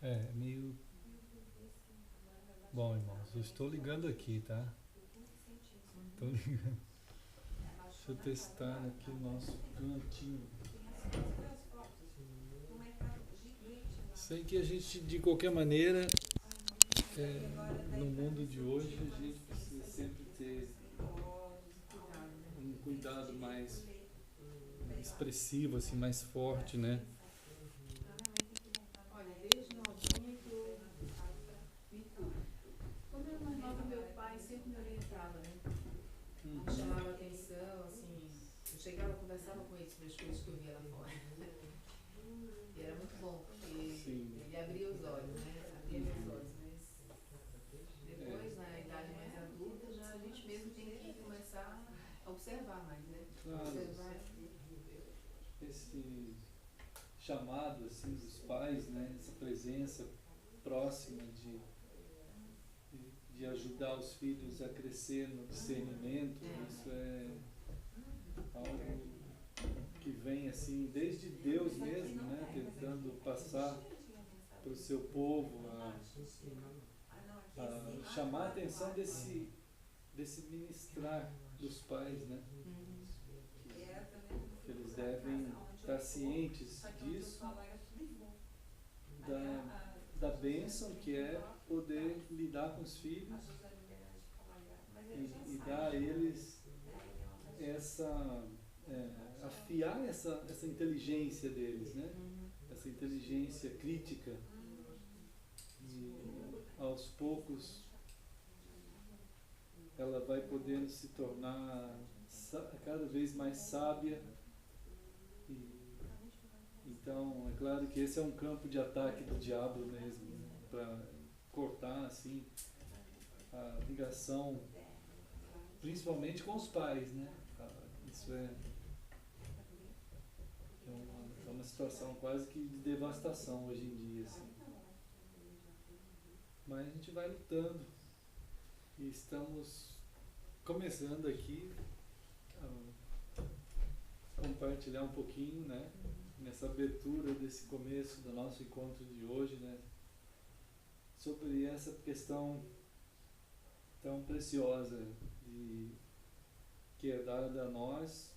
É meio. Bom, irmãos, eu estou ligando aqui, tá? Estou ligando. Deixa eu testar aqui o nosso cantinho. Sei que a gente, de qualquer maneira, no mundo de hoje, a gente precisa sempre ter um cuidado mais expressivo, assim, mais forte, né? Olha, desde novinha que eu me cuido. Quando eu era mais nova, meu pai sempre me orientava, né? Me Uhum. chamava a atenção, assim. Eu chegava, conversava com ele sobre as coisas que eu via lá fora. E era muito bom, porque Sim. ele abria os olhos, né? Abria meus Uhum. olhos. Mas É, depois, na idade mais adulta, já a gente mesmo tem que começar a observar mais, né? claro, Observar. esse chamado, assim, dos pais, né? Essa presença próxima de ajudar os filhos a crescer no discernimento, isso é algo que vem assim desde Deus mesmo, né, tentando passar para o seu povo a chamar a atenção desse ministrar dos pais, né, Uhum. que eles devem estar cientes disso, da bênção que é poder lidar com os filhos e dar a eles essa afiar essa inteligência deles, né? Uhum. Essa inteligência crítica e aos poucos ela vai podendo se tornar cada vez mais sábia e então é claro que esse é um campo de ataque do diabo mesmo, né? Para cortar assim a ligação principalmente com os pais, né? Isso é uma situação quase que de devastação hoje em dia, assim. Mas a gente vai lutando e estamos começando aqui a compartilhar um pouquinho, né? Nessa abertura desse começo do nosso encontro de hoje, né? Sobre essa questão tão preciosa de que é dada a nós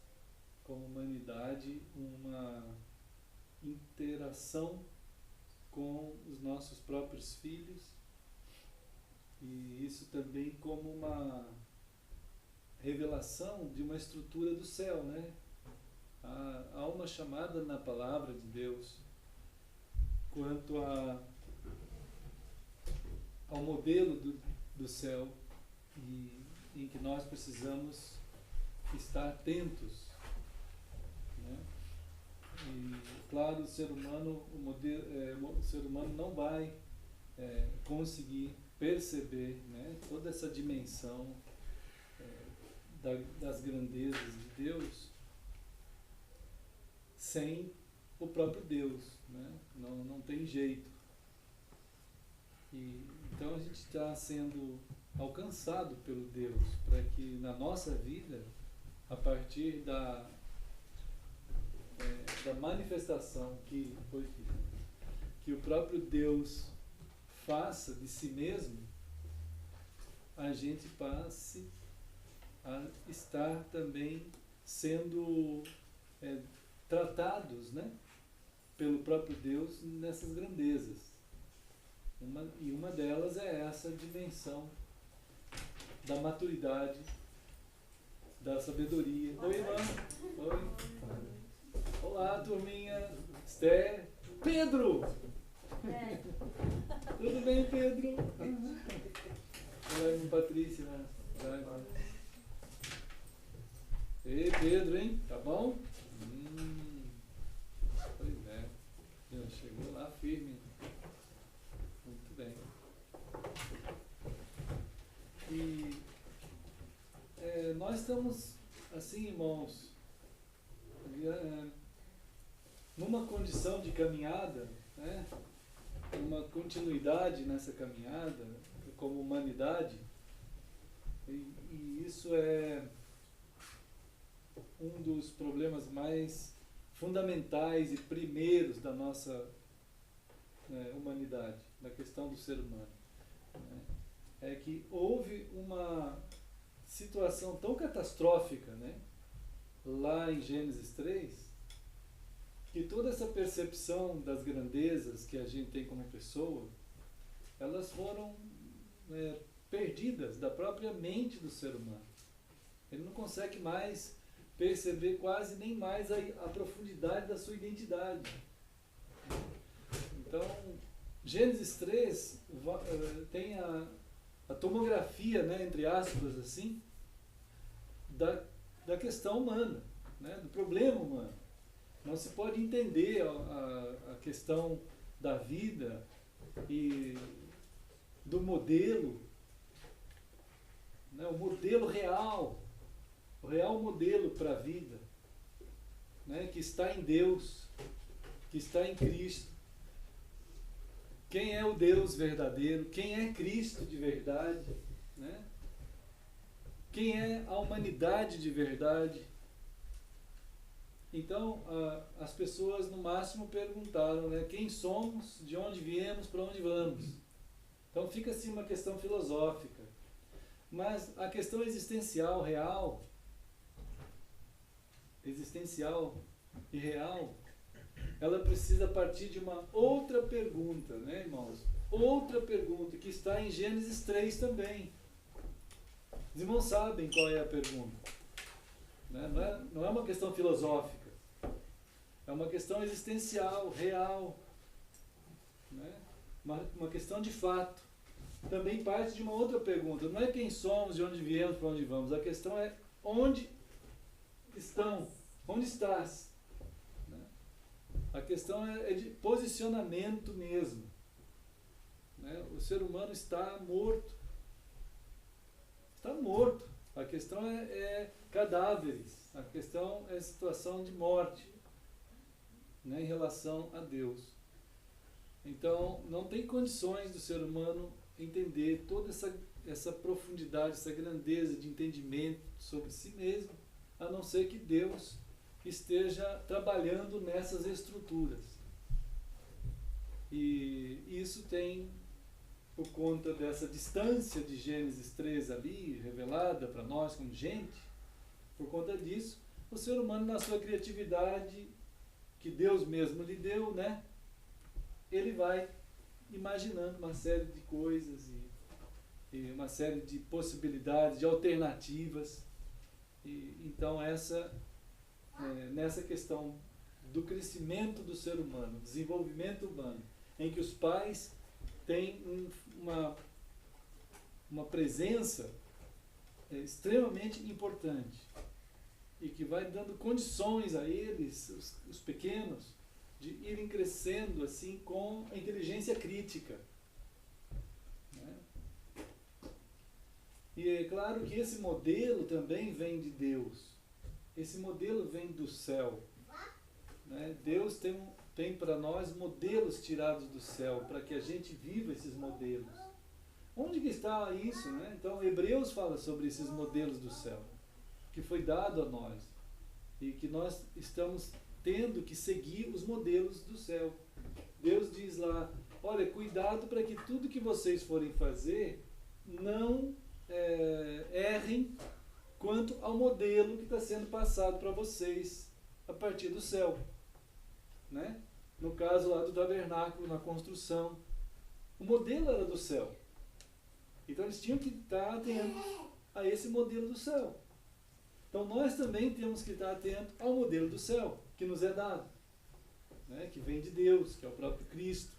como humanidade uma interação com os nossos próprios filhos e isso também como uma revelação de uma estrutura do céu, né? Há uma chamada na palavra de Deus quanto ao modelo do céu e em que nós precisamos estar atentos, né? E claro, o ser humano não vai conseguir perceber, né, toda essa dimensão é, das grandezas de Deus sem o próprio Deus, né? Não tem jeito. E, então a gente está sendo alcançado pelo Deus para que na nossa vida, a partir da manifestação que o próprio Deus faça de si mesmo, a gente passe a estar também sendo é, tratados, né, pelo próprio Deus nessas grandezas. E uma delas é essa dimensão da maturidade, da sabedoria. Oi, irmã. Oi. Olá, turminha. Esther. Pedro! Tudo bem, Pedro? Olá, irmã Patrícia. Vai. Ei, Pedro, hein? Tá bom? Pois é. Chegou lá firme. Muito bem. E nós estamos, assim, irmãos, numa condição de caminhada, né? Uma continuidade nessa caminhada como humanidade, e isso é um dos problemas mais fundamentais e primeiros humanidade, na questão do ser humano, né? É que houve uma situação tão catastrófica, né, lá em Gênesis 3, que toda essa percepção das grandezas que a gente tem como pessoa, elas foram perdidas da própria mente do ser humano. Ele não consegue mais perceber quase nem mais a profundidade da sua identidade. Então, Gênesis 3 tem a tomografia, né, entre aspas, assim, da questão humana, né, do problema humano. Não se pode entender a questão da vida e do modelo, né, o modelo real, o real modelo para a vida, né, que está em Deus, que está em Cristo. Quem é o Deus verdadeiro? Quem é Cristo de verdade? Né? Quem é a humanidade de verdade? Então, as pessoas no máximo perguntaram, né, quem somos, de onde viemos, para onde vamos. Então fica assim uma questão filosófica. Mas a questão existencial, real e real, ela precisa partir de uma outra pergunta, né, irmãos? Outra pergunta que está em Gênesis 3 também. Os irmãos sabem qual é a pergunta. Né? Não é uma questão filosófica. É uma questão existencial, real. Né? Uma questão de fato. Também parte de uma outra pergunta. Não é quem somos, de onde viemos, para onde vamos. A questão é onde estão, onde estás. Né? A questão é de posicionamento mesmo. Né? O ser humano está morto. Está morto. A questão é cadáveres. A questão é situação de morte, né, em relação a Deus. Então, não tem condições do ser humano entender toda essa profundidade, essa grandeza de entendimento sobre si mesmo, a não ser que Deus esteja trabalhando nessas estruturas. E isso tem, por conta dessa distância de Gênesis 3 ali, revelada para nós como gente, por conta disso, o ser humano, na sua criatividade, que Deus mesmo lhe deu, né, ele vai imaginando uma série de coisas e uma série de possibilidades, de alternativas. Então, nessa questão do crescimento do ser humano, desenvolvimento humano, em que os pais têm uma presença extremamente importante e que vai dando condições a eles, os pequenos, de irem crescendo assim com a inteligência crítica. Né? E é claro que esse modelo também vem de Deus. Esse modelo vem do céu. Né? Deus tem para nós modelos tirados do céu, para que a gente viva esses modelos. Onde que está isso? Né? Então, Hebreus fala sobre esses modelos do céu, que foi dado a nós, e que nós estamos tendo que seguir os modelos do céu. Deus diz lá, olha, cuidado para que tudo que vocês forem fazer não errem quanto ao modelo que está sendo passado para vocês a partir do céu. Né? No caso lá do tabernáculo, na construção, o modelo era do céu. Então eles tinham que estar atentos a esse modelo do céu. Então nós também temos que estar atentos ao modelo do céu, que nos é dado, né? Que vem de Deus, que é o próprio Cristo,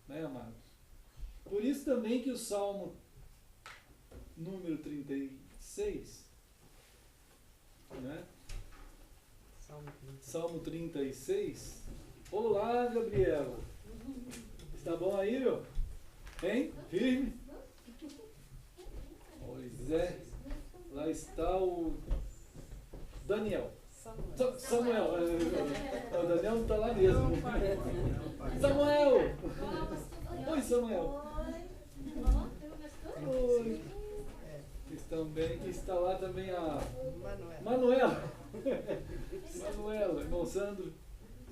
né, amados? Por isso também que o Salmo número 36, né? Salmo 36. Olá, Gabriela. Está bom aí, meu? Hein? Firme? Pois é. Lá está o Daniel. Samuel. O Daniel não está lá mesmo. Samuel! Oi, Samuel. Oi. Também está lá também a Manuela. Manuela, irmão Sandro,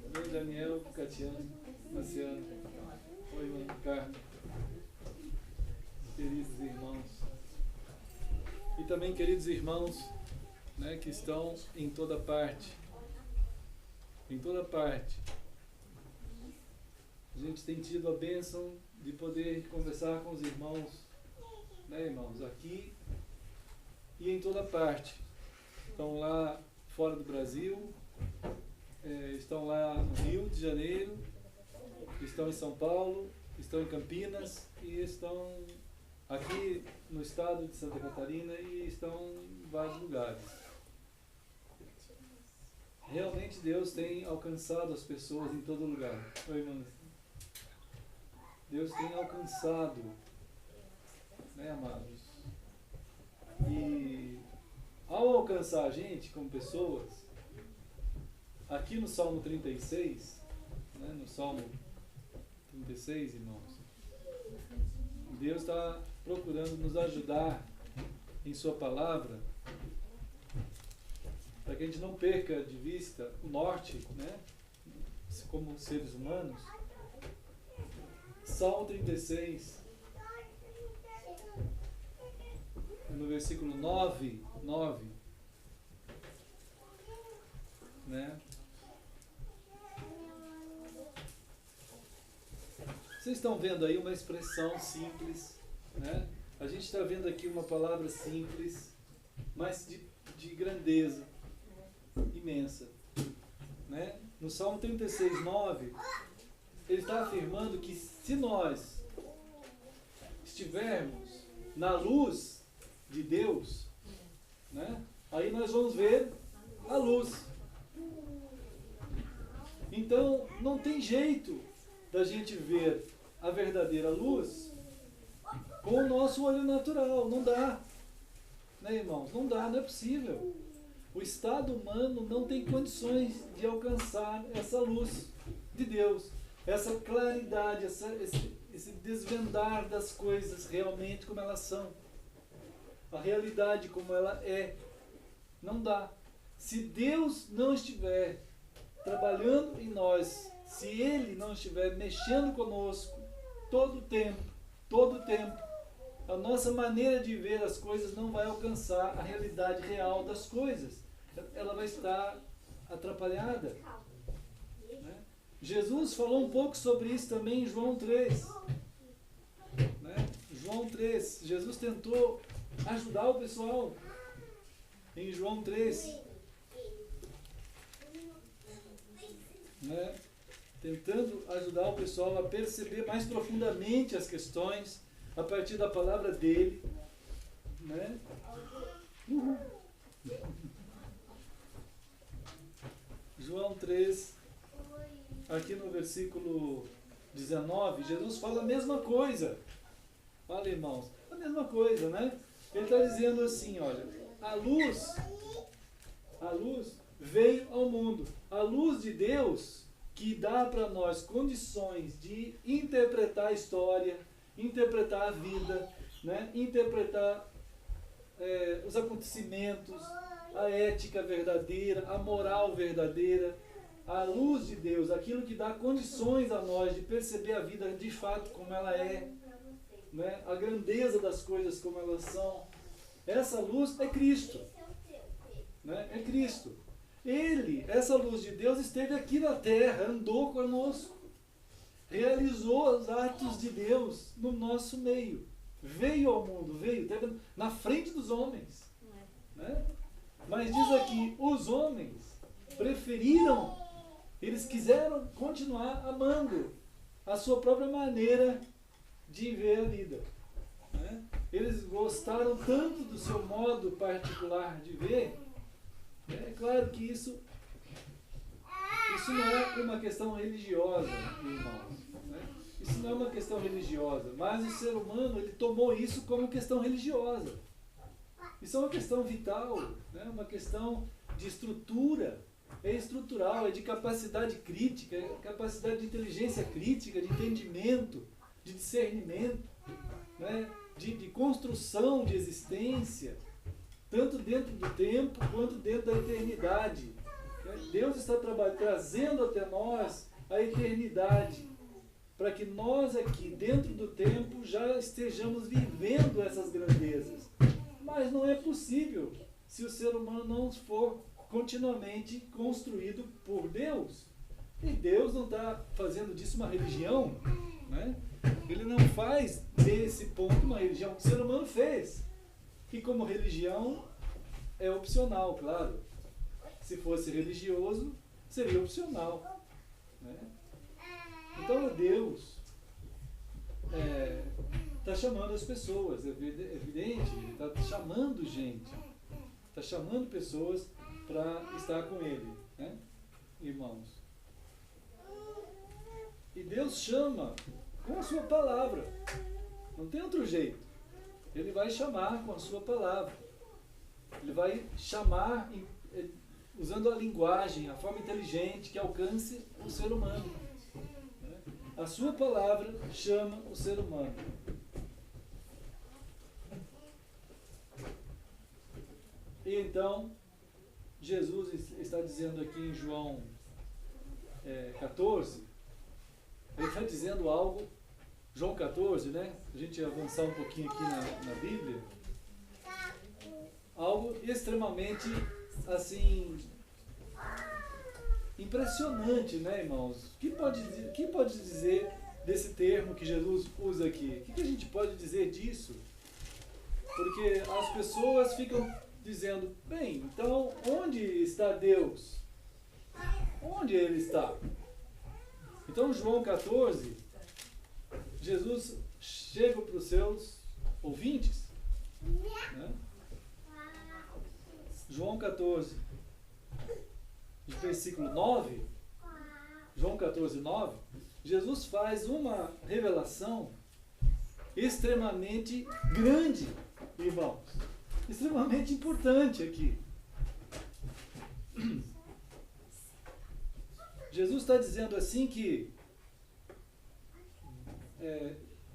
também Daniel, Catiano, Marciano. também queridos irmãos, né, que estão em toda parte. Em toda parte. A gente tem tido a bênção de poder conversar com os irmãos, né, irmãos, aqui e em toda parte. Estão lá fora do Brasil, estão lá no Rio de Janeiro, estão em São Paulo, estão em Campinas e estão aqui no estado de Santa Catarina e estão em vários lugares. Realmente Deus tem alcançado as pessoas em todo lugar. Oi, irmã. Deus tem alcançado, né, amados? E ao alcançar a gente como pessoas, aqui no Salmo 36, né, no Salmo 36, irmãos, Deus está procurando nos ajudar em sua palavra, para que a gente não perca de vista o norte, né, como seres humanos. Salmo 36, no versículo 9, né? Vocês estão vendo aí uma expressão simples, né? A gente está vendo aqui uma palavra simples, mas de grandeza imensa, né? No Salmo 36, 9, ele está afirmando que se nós estivermos na luz de Deus, né, aí nós vamos ver a luz. Então, não tem jeito da gente ver a verdadeira luz com o nosso olho natural. Não dá. Né, irmãos? Não dá, não é possível. O estado humano não tem condições de alcançar essa luz de Deus. Essa claridade, esse desvendar das coisas realmente como elas são. A realidade como ela é. Não dá. Se Deus não estiver trabalhando em nós, se Ele não estiver mexendo conosco todo o tempo, a nossa maneira de ver as coisas não vai alcançar a realidade real das coisas. Ela vai estar atrapalhada. Né? Jesus falou um pouco sobre isso também em João 3. Né? João 3, Jesus tentou ajudar o pessoal em João 3. Né? Tentando ajudar o pessoal a perceber mais profundamente as questões a partir da palavra dele, né? João 3, aqui no versículo 19, Jesus fala a mesma coisa. Fala, irmãos, a mesma coisa, né? Ele está dizendo assim, olha, a luz veio ao mundo. A luz de Deus que dá para nós condições de interpretar a história, interpretar a vida, né? Interpretar os acontecimentos, a ética verdadeira, a moral verdadeira, a luz de Deus, aquilo que dá condições a nós de perceber a vida de fato como ela é, né? A grandeza das coisas como elas são. Essa luz é Cristo, né? É Cristo. Ele, essa luz de Deus, esteve aqui na terra, andou conosco, realizou os atos de Deus no nosso meio, veio ao mundo, esteve na frente dos homens, né? Mas diz aqui, os homens preferiram, eles quiseram continuar amando a sua própria maneira de ver a vida, né? Eles gostaram tanto do seu modo particular de ver. É claro que isso não é uma questão religiosa, irmãos, né? Isso não é uma questão religiosa, mas o ser humano ele tomou isso como questão religiosa. Isso é uma questão vital, né? Uma questão de estrutura, é estrutural, é de capacidade crítica, é capacidade de inteligência crítica, de entendimento, de discernimento, né? de construção de existência, tanto dentro do tempo quanto dentro da eternidade. Deus está trazendo até nós a eternidade, para que nós aqui, dentro do tempo, já estejamos vivendo essas grandezas. Mas não é possível se o ser humano não for continuamente construído por Deus. E Deus não está fazendo disso uma religião, né? Ele não faz desse ponto uma religião. O ser humano fez. E como religião é opcional, claro. Se fosse religioso, seria opcional, né? Então Deus está chamando as pessoas, é evidente, Ele está chamando gente, está chamando pessoas para estar com Ele, né, irmãos? E Deus chama com a sua palavra, não tem outro jeito. Ele vai chamar com a sua palavra, Ele vai chamar usando a linguagem, a forma inteligente que alcance o ser humano. A sua palavra chama o ser humano. E então, Jesus está dizendo aqui em João 14, ele está dizendo algo, João 14, né? A gente avançar um pouquinho aqui na Bíblia, algo extremamente, assim, impressionante, né, irmãos? O que pode dizer desse termo que Jesus usa aqui? O que a gente pode dizer disso? Porque as pessoas ficam dizendo, bem, então onde está Deus? Onde Ele está? Então, João 14, Jesus chega para os seus ouvintes, né? João 14, versículo 9, João 14, 9, Jesus faz uma revelação extremamente grande, irmãos, extremamente importante aqui. Jesus está dizendo assim que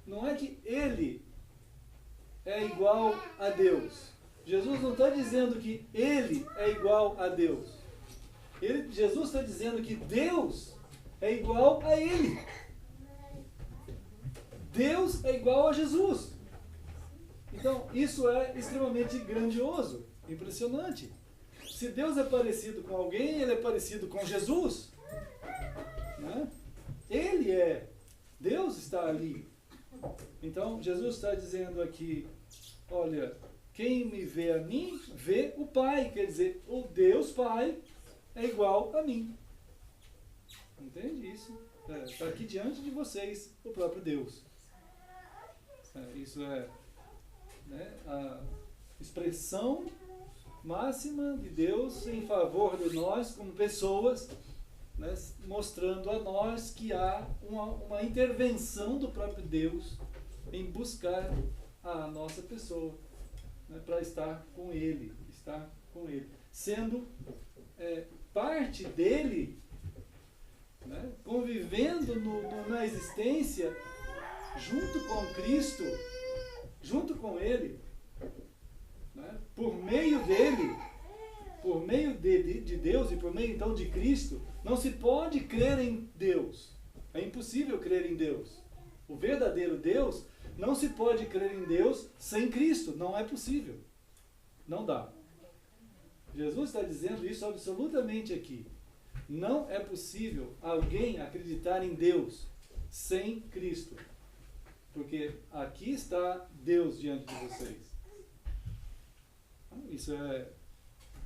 não é que Ele é igual a Deus. Jesus não está dizendo que Ele é igual a Deus. Jesus está dizendo que Deus é igual a Ele. Deus é igual a Jesus. Então, isso é extremamente grandioso, impressionante. Se Deus é parecido com alguém, Ele é parecido com Jesus, né? Ele é. Deus está ali. Então, Jesus está dizendo aqui, olha, quem me vê a mim, vê o Pai. Quer dizer, o Deus Pai é igual a mim. Entende isso? Está aqui diante de vocês o próprio Deus. Isso é, né, a expressão máxima de Deus em favor de nós como pessoas, né, mostrando a nós que há uma intervenção do próprio Deus em buscar a nossa pessoa, né, para estar com Ele, sendo parte dele, né, convivendo na existência junto com Cristo, junto com Ele, né, por meio dele, por meio de Deus e por meio então de Cristo. Não se pode crer em Deus, é impossível crer em Deus. O verdadeiro Deus, não se pode crer em Deus sem Cristo, não é possível, não dá. Jesus está dizendo isso absolutamente aqui. Não é possível alguém acreditar em Deus sem Cristo. Porque aqui está Deus diante de vocês.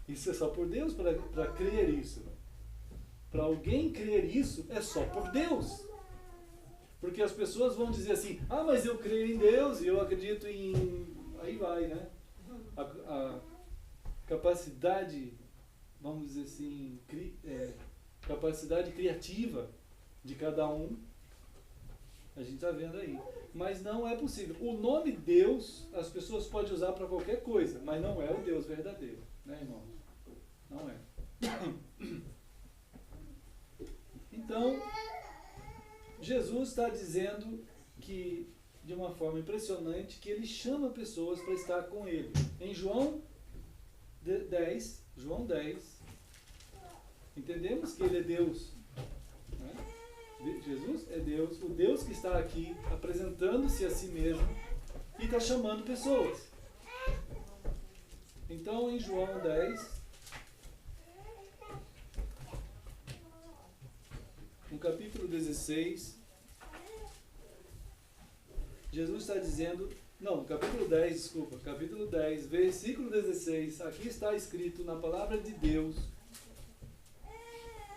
Isso é só por Deus para crer isso. Para alguém crer isso, é só por Deus. Porque as pessoas vão dizer assim, mas eu creio em Deus e eu acredito em... Aí vai, né? A capacidade, vamos dizer assim, capacidade criativa de cada um, a gente está vendo aí. Mas não é possível. O nome Deus, as pessoas podem usar para qualquer coisa, mas não é o Deus verdadeiro, né, irmãos? Não é. Então, Jesus está dizendo que, de uma forma impressionante, que Ele chama pessoas para estar com Ele. Em João 10, entendemos que Ele é Deus, né? Jesus é Deus, o Deus que está aqui apresentando-se a si mesmo e está chamando pessoas. Então, em João 10, no capítulo 16, Jesus está dizendo, não, capítulo 10, desculpa, capítulo 10, versículo 16, aqui está escrito na palavra de Deus,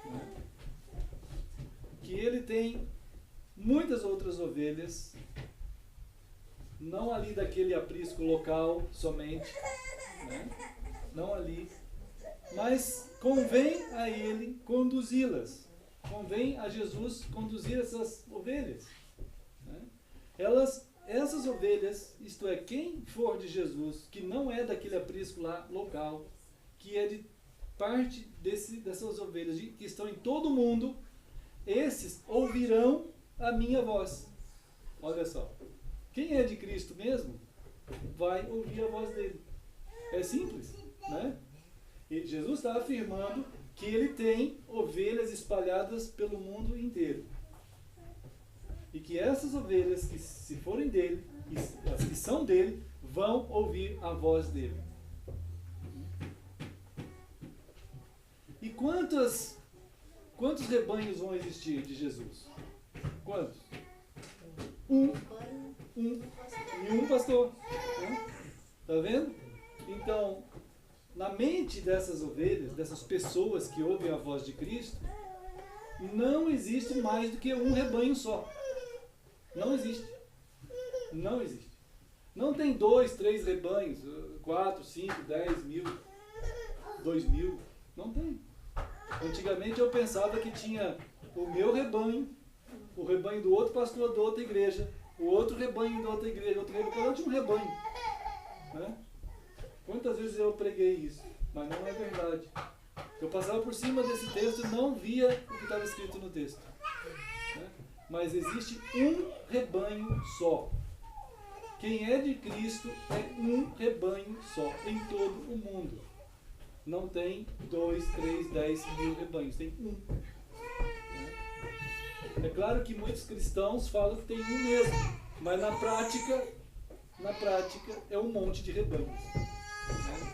né, que ele tem muitas outras ovelhas, não ali daquele aprisco local somente, né, não ali, mas convém a ele conduzi-las, convém a Jesus conduzir essas ovelhas, né? Essas ovelhas, isto é, quem for de Jesus, que não é daquele aprisco lá local, que é de parte dessas ovelhas que estão em todo o mundo, esses ouvirão a minha voz. Olha só, quem é de Cristo mesmo, vai ouvir a voz dele. É simples, né? E Jesus está afirmando que ele tem ovelhas espalhadas pelo mundo inteiro. E que essas ovelhas, que se forem dele, as que são dele, vão ouvir a voz dele. E quantos rebanhos vão existir de Jesus? Quantos? Um e um pastor. Está vendo? Então, na mente dessas ovelhas, dessas pessoas que ouvem a voz de Cristo, não existe mais do que um rebanho só. Não existe. Não existe. Não tem 2, 3 rebanhos, 4, 5, 10 mil, 2 mil. Não tem. Antigamente eu pensava que tinha o meu rebanho, o rebanho do outro pastor da outra igreja, o outro rebanho da outra igreja, outro rebanho, cada um tinha um rebanho. Né? Quantas vezes eu preguei isso? Mas não é verdade. Eu passava por cima desse texto e não via o que estava escrito no texto. Né? Mas existe um rebanho só. Quem é de Cristo é um rebanho só, em todo o mundo. Não tem 2, 3, 10 mil rebanhos, tem um. É claro que muitos cristãos falam que tem um mesmo, mas na prática é um monte de rebanhos.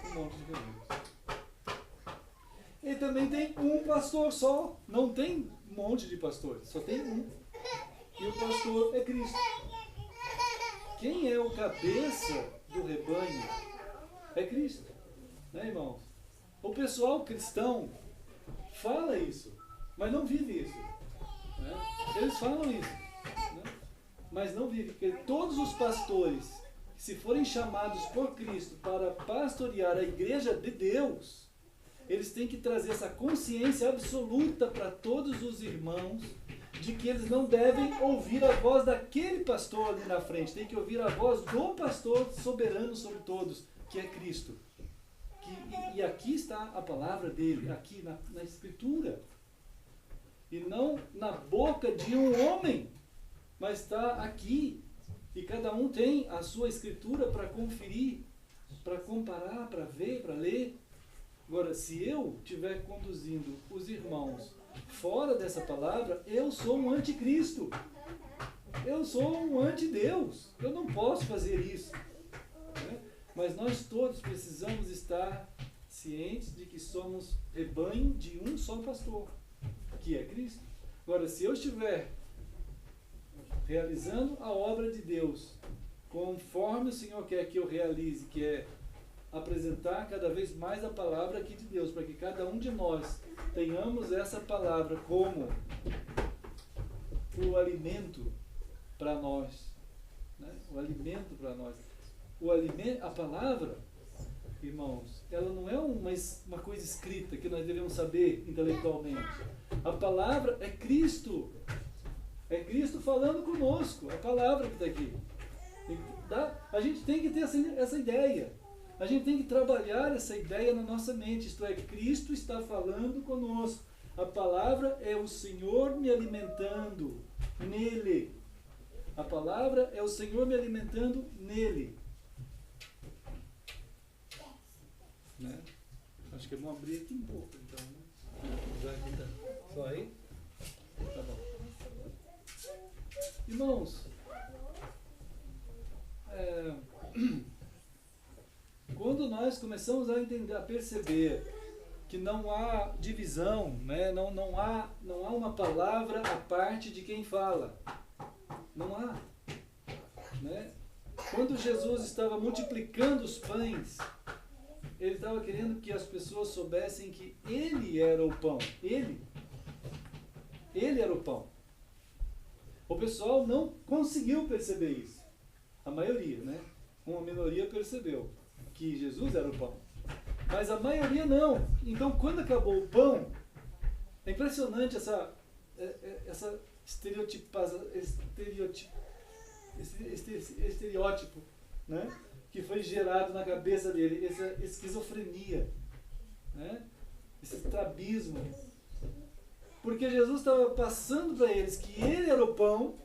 Um monte de rebanhos. E também tem um pastor só, não tem um monte de pastores, só tem um. E o pastor é Cristo. Quem é o cabeça do rebanho é Cristo. Né, irmãos? O pessoal cristão fala isso, mas não vive isso. Né? Eles falam isso, né? Mas não vivem. Porque todos os pastores, se forem chamados por Cristo para pastorear a igreja de Deus, eles têm que trazer essa consciência absoluta para todos os irmãos de que eles não devem ouvir a voz daquele pastor ali na frente, tem que ouvir a voz do pastor soberano sobre todos, que é Cristo. E aqui está a palavra dele, aqui na Escritura. E não na boca de um homem, mas está aqui. E cada um tem a sua Escritura para conferir, para comparar, para ver, para ler. Agora, se eu estiver conduzindo os irmãos fora dessa palavra, eu sou um anticristo. Eu sou um antideus. Eu não posso fazer isso. Né? Mas nós todos precisamos estar cientes de que somos rebanho de um só pastor, que é Cristo. Agora, se eu estiver realizando a obra de Deus conforme o Senhor quer que eu realize, que é apresentar cada vez mais a palavra aqui de Deus, para que cada um de nós tenhamos essa palavra como o alimento para nós, né? O alimento para nós. A palavra, irmãos, ela não é uma coisa escrita que nós devemos saber intelectualmente. A palavra é Cristo. É Cristo falando conosco. A palavra que está aqui. A gente tem que ter essa ideia. A gente tem que trabalhar essa ideia na nossa mente. Isto é, Cristo está falando conosco. A palavra é o Senhor me alimentando nele. A palavra é o Senhor me alimentando nele. Né? Acho que é bom abrir aqui um pouco, então. Né? Já aqui tá. Só aí? Tá bom. Irmãos, Quando nós começamos a entender, a perceber que não há divisão, né? não há uma palavra à parte de quem fala. Não há. Né? Quando Jesus estava multiplicando os pães, ele estava querendo que as pessoas soubessem que ele era o pão. Ele era o pão. O pessoal não conseguiu perceber isso. A maioria, né? Uma minoria percebeu que Jesus era o pão. Mas a maioria não. Então, quando acabou o pão, é impressionante essa estereótipo, né? Que foi gerado na cabeça dele, essa esquizofrenia, né? Esse estrabismo. Porque Jesus estava passando para eles que ele era o pão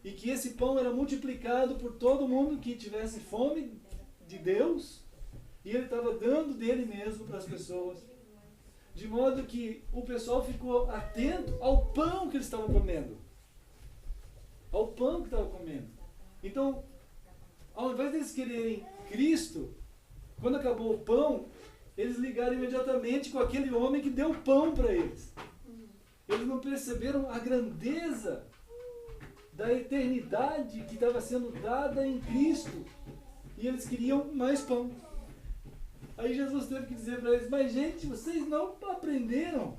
e que esse pão era multiplicado por todo mundo que tivesse fome de Deus, e ele estava dando dele mesmo para as pessoas. De modo que o pessoal ficou atento ao pão que eles estavam comendo. Ao pão que estavam comendo. Então, ao invés de eles quererem Cristo, quando acabou o pão, eles ligaram imediatamente com aquele homem que deu pão para eles. Eles não perceberam a grandeza da eternidade que estava sendo dada em Cristo. E eles queriam mais pão. Aí Jesus teve que dizer para eles: mas gente, vocês não aprenderam.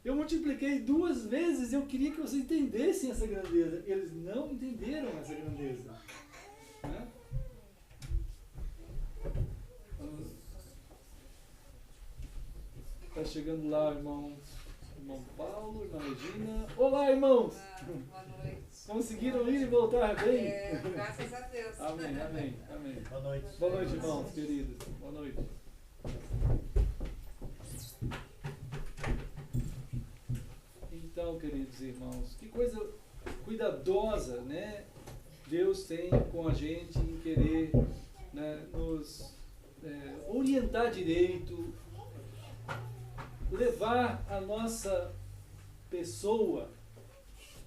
Eu multipliquei 2 vezes, eu queria que vocês entendessem essa grandeza. Eles não entenderam essa grandeza. Né? Está chegando lá, irmão Paulo, irmã Regina. Olá, irmãos! Boa noite. Conseguiram ir e voltar bem? Graças a Deus. Amém, amém, amém. Boa noite. Boa noite, irmãos queridos. Boa noite. Então, queridos irmãos, que coisa cuidadosa, né? Deus tem com a gente em querer, né, nos orientar direito, levar a nossa pessoa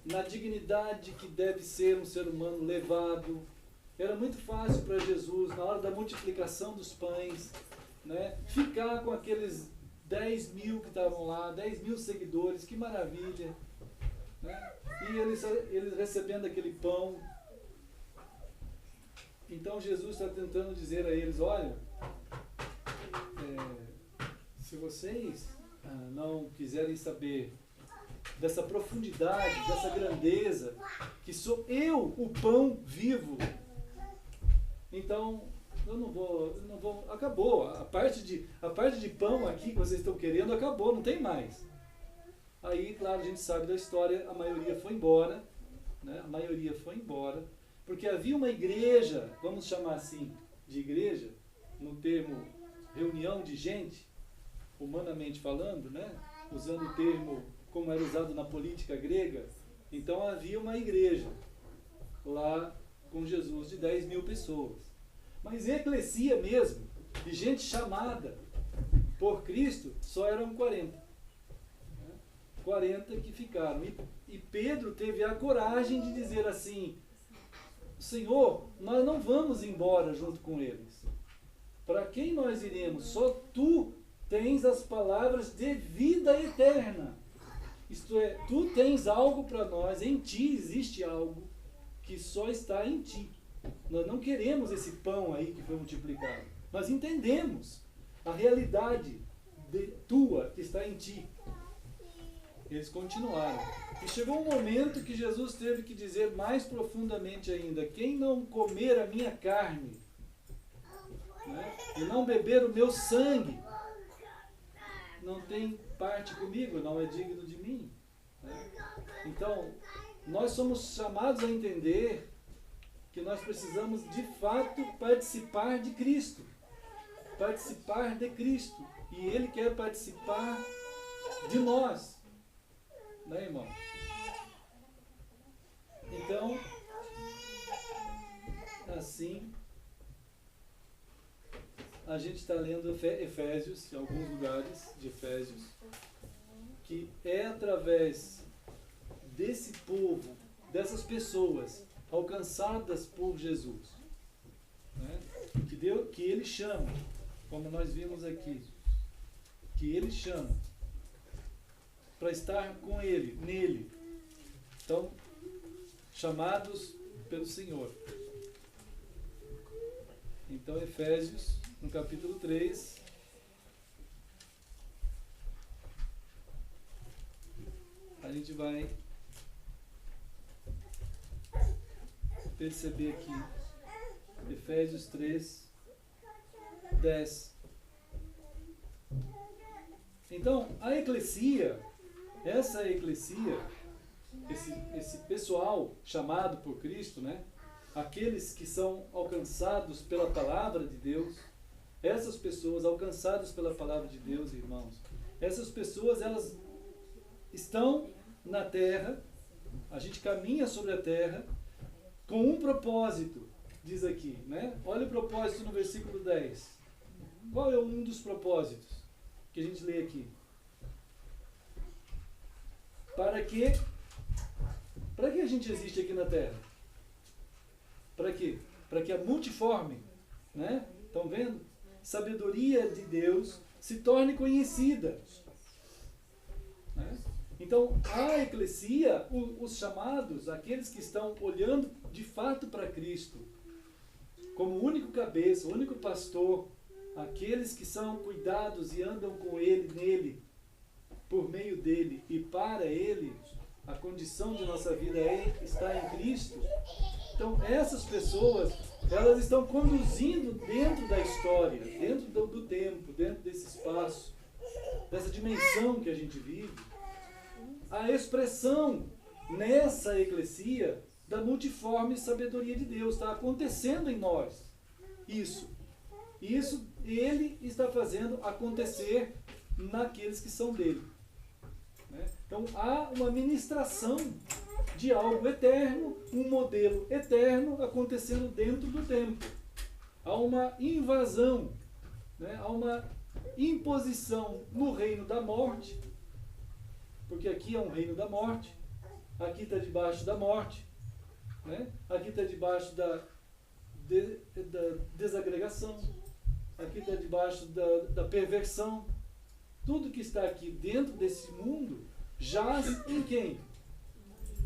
na dignidade que deve ser um ser humano levado. Era muito fácil para Jesus, na hora da multiplicação dos pães, né, ficar com aqueles 10 mil que estavam lá, 10 mil seguidores, que maravilha. Né? E eles recebendo aquele pão. Então Jesus está tentando dizer a eles: olha, se vocês não quiserem saber dessa profundidade, dessa grandeza, que sou eu o pão vivo, então eu não vou, acabou. A parte de pão aqui que vocês estão querendo acabou, não tem mais. Aí, claro, a gente sabe da história, a maioria foi embora, né? A maioria foi embora, porque havia uma igreja, vamos chamar assim, de igreja, no termo reunião de gente, humanamente falando, né? Usando o termo como era usado na política grega. Então havia uma igreja lá com Jesus de 10 mil pessoas. Mas eclesia mesmo, de gente chamada por Cristo, só eram 40. 40 que ficaram. E Pedro teve a coragem de dizer assim: Senhor, nós não vamos embora junto com eles. Para quem nós iremos? Só tu tens as palavras de vida eterna. Isto é, tu tens algo para nós, em ti existe algo que só está em ti. Nós não queremos esse pão aí que foi multiplicado. Nós entendemos a realidade tua que está em ti. Eles continuaram. E chegou um momento que Jesus teve que dizer mais profundamente ainda: quem não comer a minha carne, né, e não beber o meu sangue, não tem parte comigo, não é digno de mim. Né? Então, nós somos chamados a entender que nós precisamos de fato participar de Cristo. Participar de Cristo. E Ele quer participar de nós. Né, irmão? Então, assim, a gente está lendo Efésios, em alguns lugares de Efésios, que é através desse povo, dessas pessoas alcançadas por Jesus, né, que Ele chama, como nós vimos aqui, que Ele chama para estar com Ele, nele. Então, chamados pelo Senhor. Então, Efésios, no capítulo 3, a gente vai perceber aqui, Efésios 3, 10. Então, a eclesia, essa eclesia, esse pessoal chamado por Cristo, né? Aqueles que são alcançados pela palavra de Deus, essas pessoas alcançadas pela palavra de Deus, irmãos, essas pessoas, elas estão na terra, a gente caminha sobre a terra com um propósito, diz aqui, né? Olha o propósito no versículo 10. Qual é um dos propósitos que a gente lê aqui? Para que a gente existe aqui na terra? Para quê? Para que a multiforme, né? Estão vendo? Sabedoria de Deus se torne conhecida. Né? Então, a eclesia, os chamados, aqueles que estão olhando de fato para Cristo, como único cabeça, único pastor, aqueles que são cuidados e andam com Ele, nele, por meio dele e para Ele, a condição de nossa vida é estar em Cristo. Então, essas pessoas, elas estão conduzindo dentro da história, dentro do tempo, dentro desse espaço, dessa dimensão que a gente vive, a expressão nessa eclesia da multiforme sabedoria de Deus. Está acontecendo em nós isso. Isso Ele está fazendo acontecer naqueles que são dele. Né? Então há uma ministração de algo eterno, um modelo eterno acontecendo dentro do tempo. Há uma invasão, né? Há uma imposição no reino da morte, porque aqui é um reino da morte, aqui está debaixo da morte, né? Aqui está debaixo da desagregação, aqui está debaixo da perversão. Tudo que está aqui dentro desse mundo jaz em quem?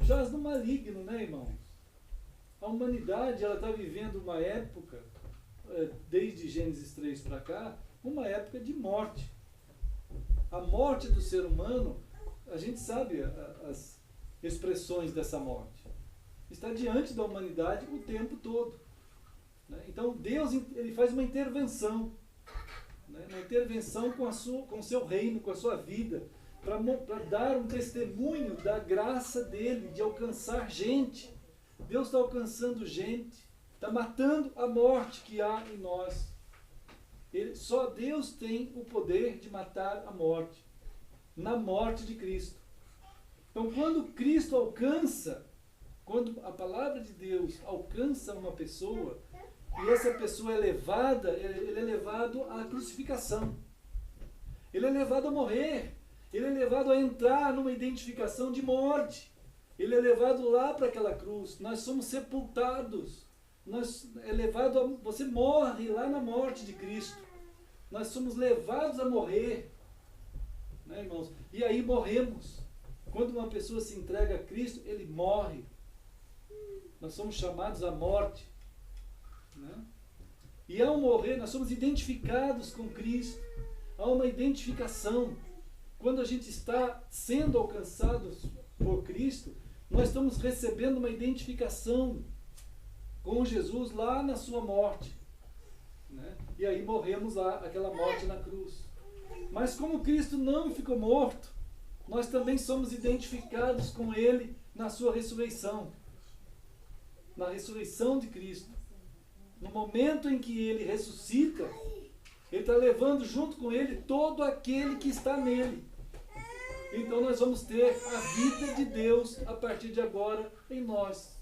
Jaz no maligno, né, irmãos? A humanidade, ela está vivendo uma época, desde Gênesis 3 para cá, uma época de morte. A morte do ser humano, a gente sabe as expressões dessa morte. Está diante da humanidade o tempo todo. Né? Então Deus, ele faz uma intervenção, né? Uma intervenção com o seu reino, com a sua vida, para dar um testemunho da graça dele, de alcançar gente. Deus está alcançando gente, está matando a morte que há em nós. Só Deus tem o poder de matar a morte, na morte de Cristo. Então, quando Cristo alcança, quando a palavra de Deus alcança uma pessoa, e essa pessoa é levada, ele é levado à crucificação. Ele é levado a morrer. Ele é levado a entrar numa identificação de morte. Ele é levado lá para aquela cruz. Nós somos sepultados. Você morre lá na morte de Cristo. Nós somos levados a morrer. Né, irmãos? E aí morremos. Quando uma pessoa se entrega a Cristo, ele morre. Nós somos chamados à morte. Né? E ao morrer, nós somos identificados com Cristo. Há uma identificação. Quando a gente está sendo alcançados por Cristo, nós estamos recebendo uma identificação com Jesus lá na sua morte. Né? E aí morremos lá, aquela morte na cruz. Mas como Cristo não ficou morto, nós também somos identificados com Ele na sua ressurreição. Na ressurreição de Cristo. No momento em que Ele ressuscita, Ele está levando junto com Ele todo aquele que está nele. Então nós vamos ter a vida de Deus a partir de agora em nós.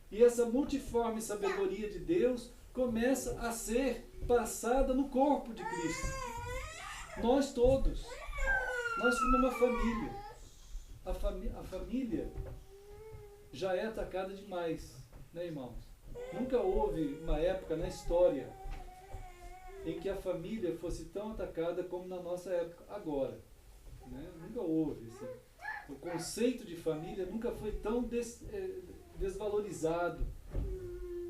E essa multiforme sabedoria de Deus começa a ser passada no corpo de Cristo. Nós todos. Nós como uma família. A família já é atacada demais, né, irmãos? Nunca houve uma época na história em que a família fosse tão atacada como na nossa época agora. Né? Nunca houve. Assim. O conceito de família nunca foi tão desvalorizado,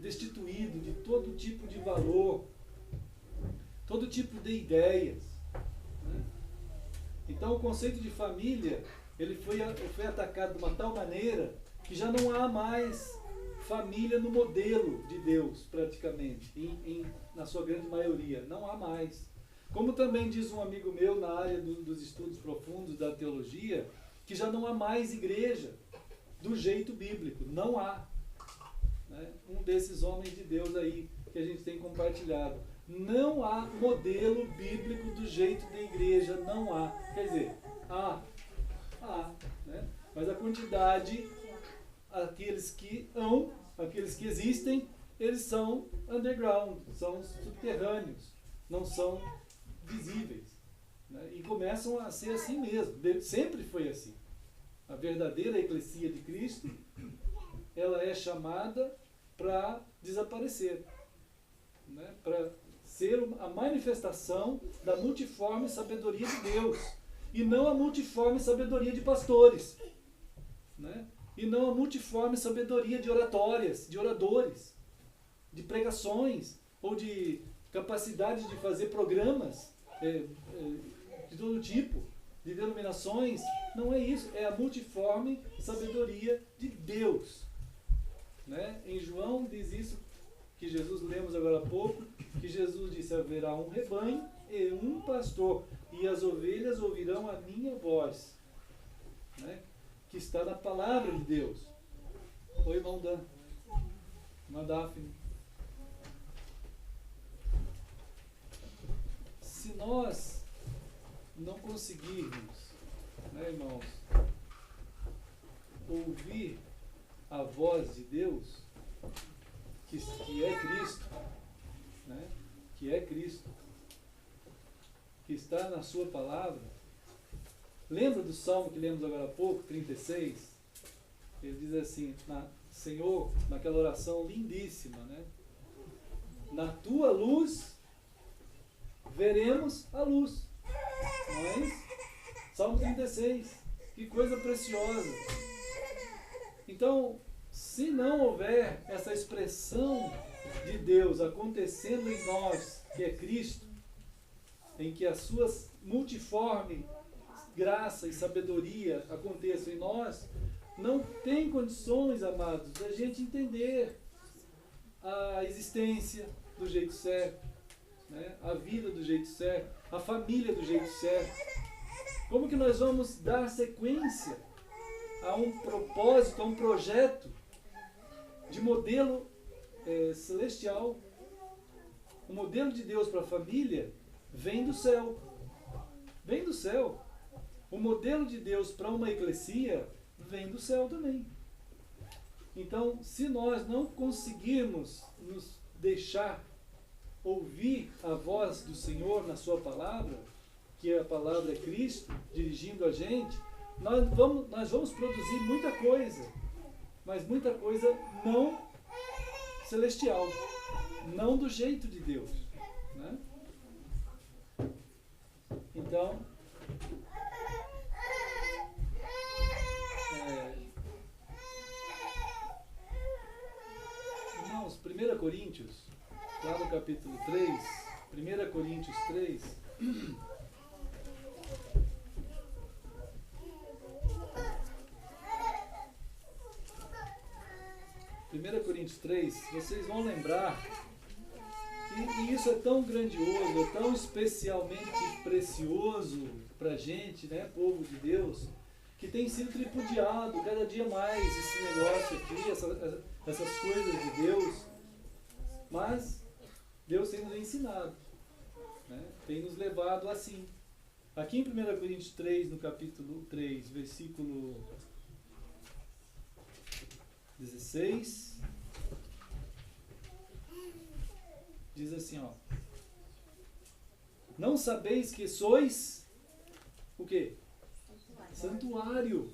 destituído de todo tipo de valor, todo tipo de ideias. Né? Então o conceito de família ele foi atacado de uma tal maneira que já não há mais família no modelo de Deus, praticamente, na sua grande maioria. Não há mais. Como também diz um amigo meu na área dos estudos profundos da teologia, que já não há mais igreja do jeito bíblico. Não há. Né? Um desses homens de Deus aí que a gente tem compartilhado. Não há modelo bíblico do jeito da igreja. Não há. Quer dizer, há. Né? Mas a quantidade, aqueles que existem, eles são underground, são subterrâneos, não são visíveis. Né? E começam a ser assim mesmo. Sempre foi assim. A verdadeira eclesia de Cristo, ela é chamada para desaparecer. Né? Para ser a manifestação da multiforme sabedoria de Deus. E não a multiforme sabedoria de pastores. Né? E não a multiforme sabedoria de oratórias, de oradores, de pregações, ou de capacidade de fazer programas de todo tipo, de denominações. Não é isso, é a multiforme sabedoria de Deus. Né? Em João diz isso, que Jesus lemos agora há pouco, que Jesus disse: haverá um rebanho e um pastor, e as ovelhas ouvirão a minha voz. Né? Que está na palavra de Deus. Oi, irmão Dan. Irmã Daphne. Se nós não conseguirmos, né, irmãos, ouvir a voz de Deus, que é Cristo, né, que é Cristo, que está na sua palavra. Lembra do salmo que lemos agora há pouco, 36? Ele diz assim, Senhor, naquela oração lindíssima, né? Na tua luz veremos a luz. Não é isso? Salmo 36. Que coisa preciosa. Então, se não houver essa expressão de Deus acontecendo em nós, que é Cristo, em que as suas multiforme graça e sabedoria aconteçam em nós, não tem condições, amados, da gente entender a existência do jeito certo, né? A vida do jeito certo, a família do jeito certo. Como que nós vamos dar sequência a um propósito, a um projeto de modelo celestial? O modelo de Deus para a família vem do céu. Vem do céu. O modelo de Deus para uma eclesia vem do céu também. Então, se nós não conseguirmos nos deixar ouvir a voz do Senhor na sua palavra, que a palavra é Cristo, dirigindo a gente, nós vamos produzir muita coisa, mas muita coisa não celestial, não do jeito de Deus. Né? Então, irmãos, 1 Coríntios, lá no capítulo 3, 1 Coríntios 3, vocês vão lembrar, e isso é tão grandioso, é tão especialmente precioso para a gente, né, povo de Deus, que tem sido tripudiado cada dia mais esse negócio aqui, essas coisas de Deus, mas Deus tem nos ensinado, né, tem nos levado assim. Aqui em 1 Coríntios 3, no capítulo 3, versículo 16, diz assim, ó: não sabeis que sois o quê? Santuário.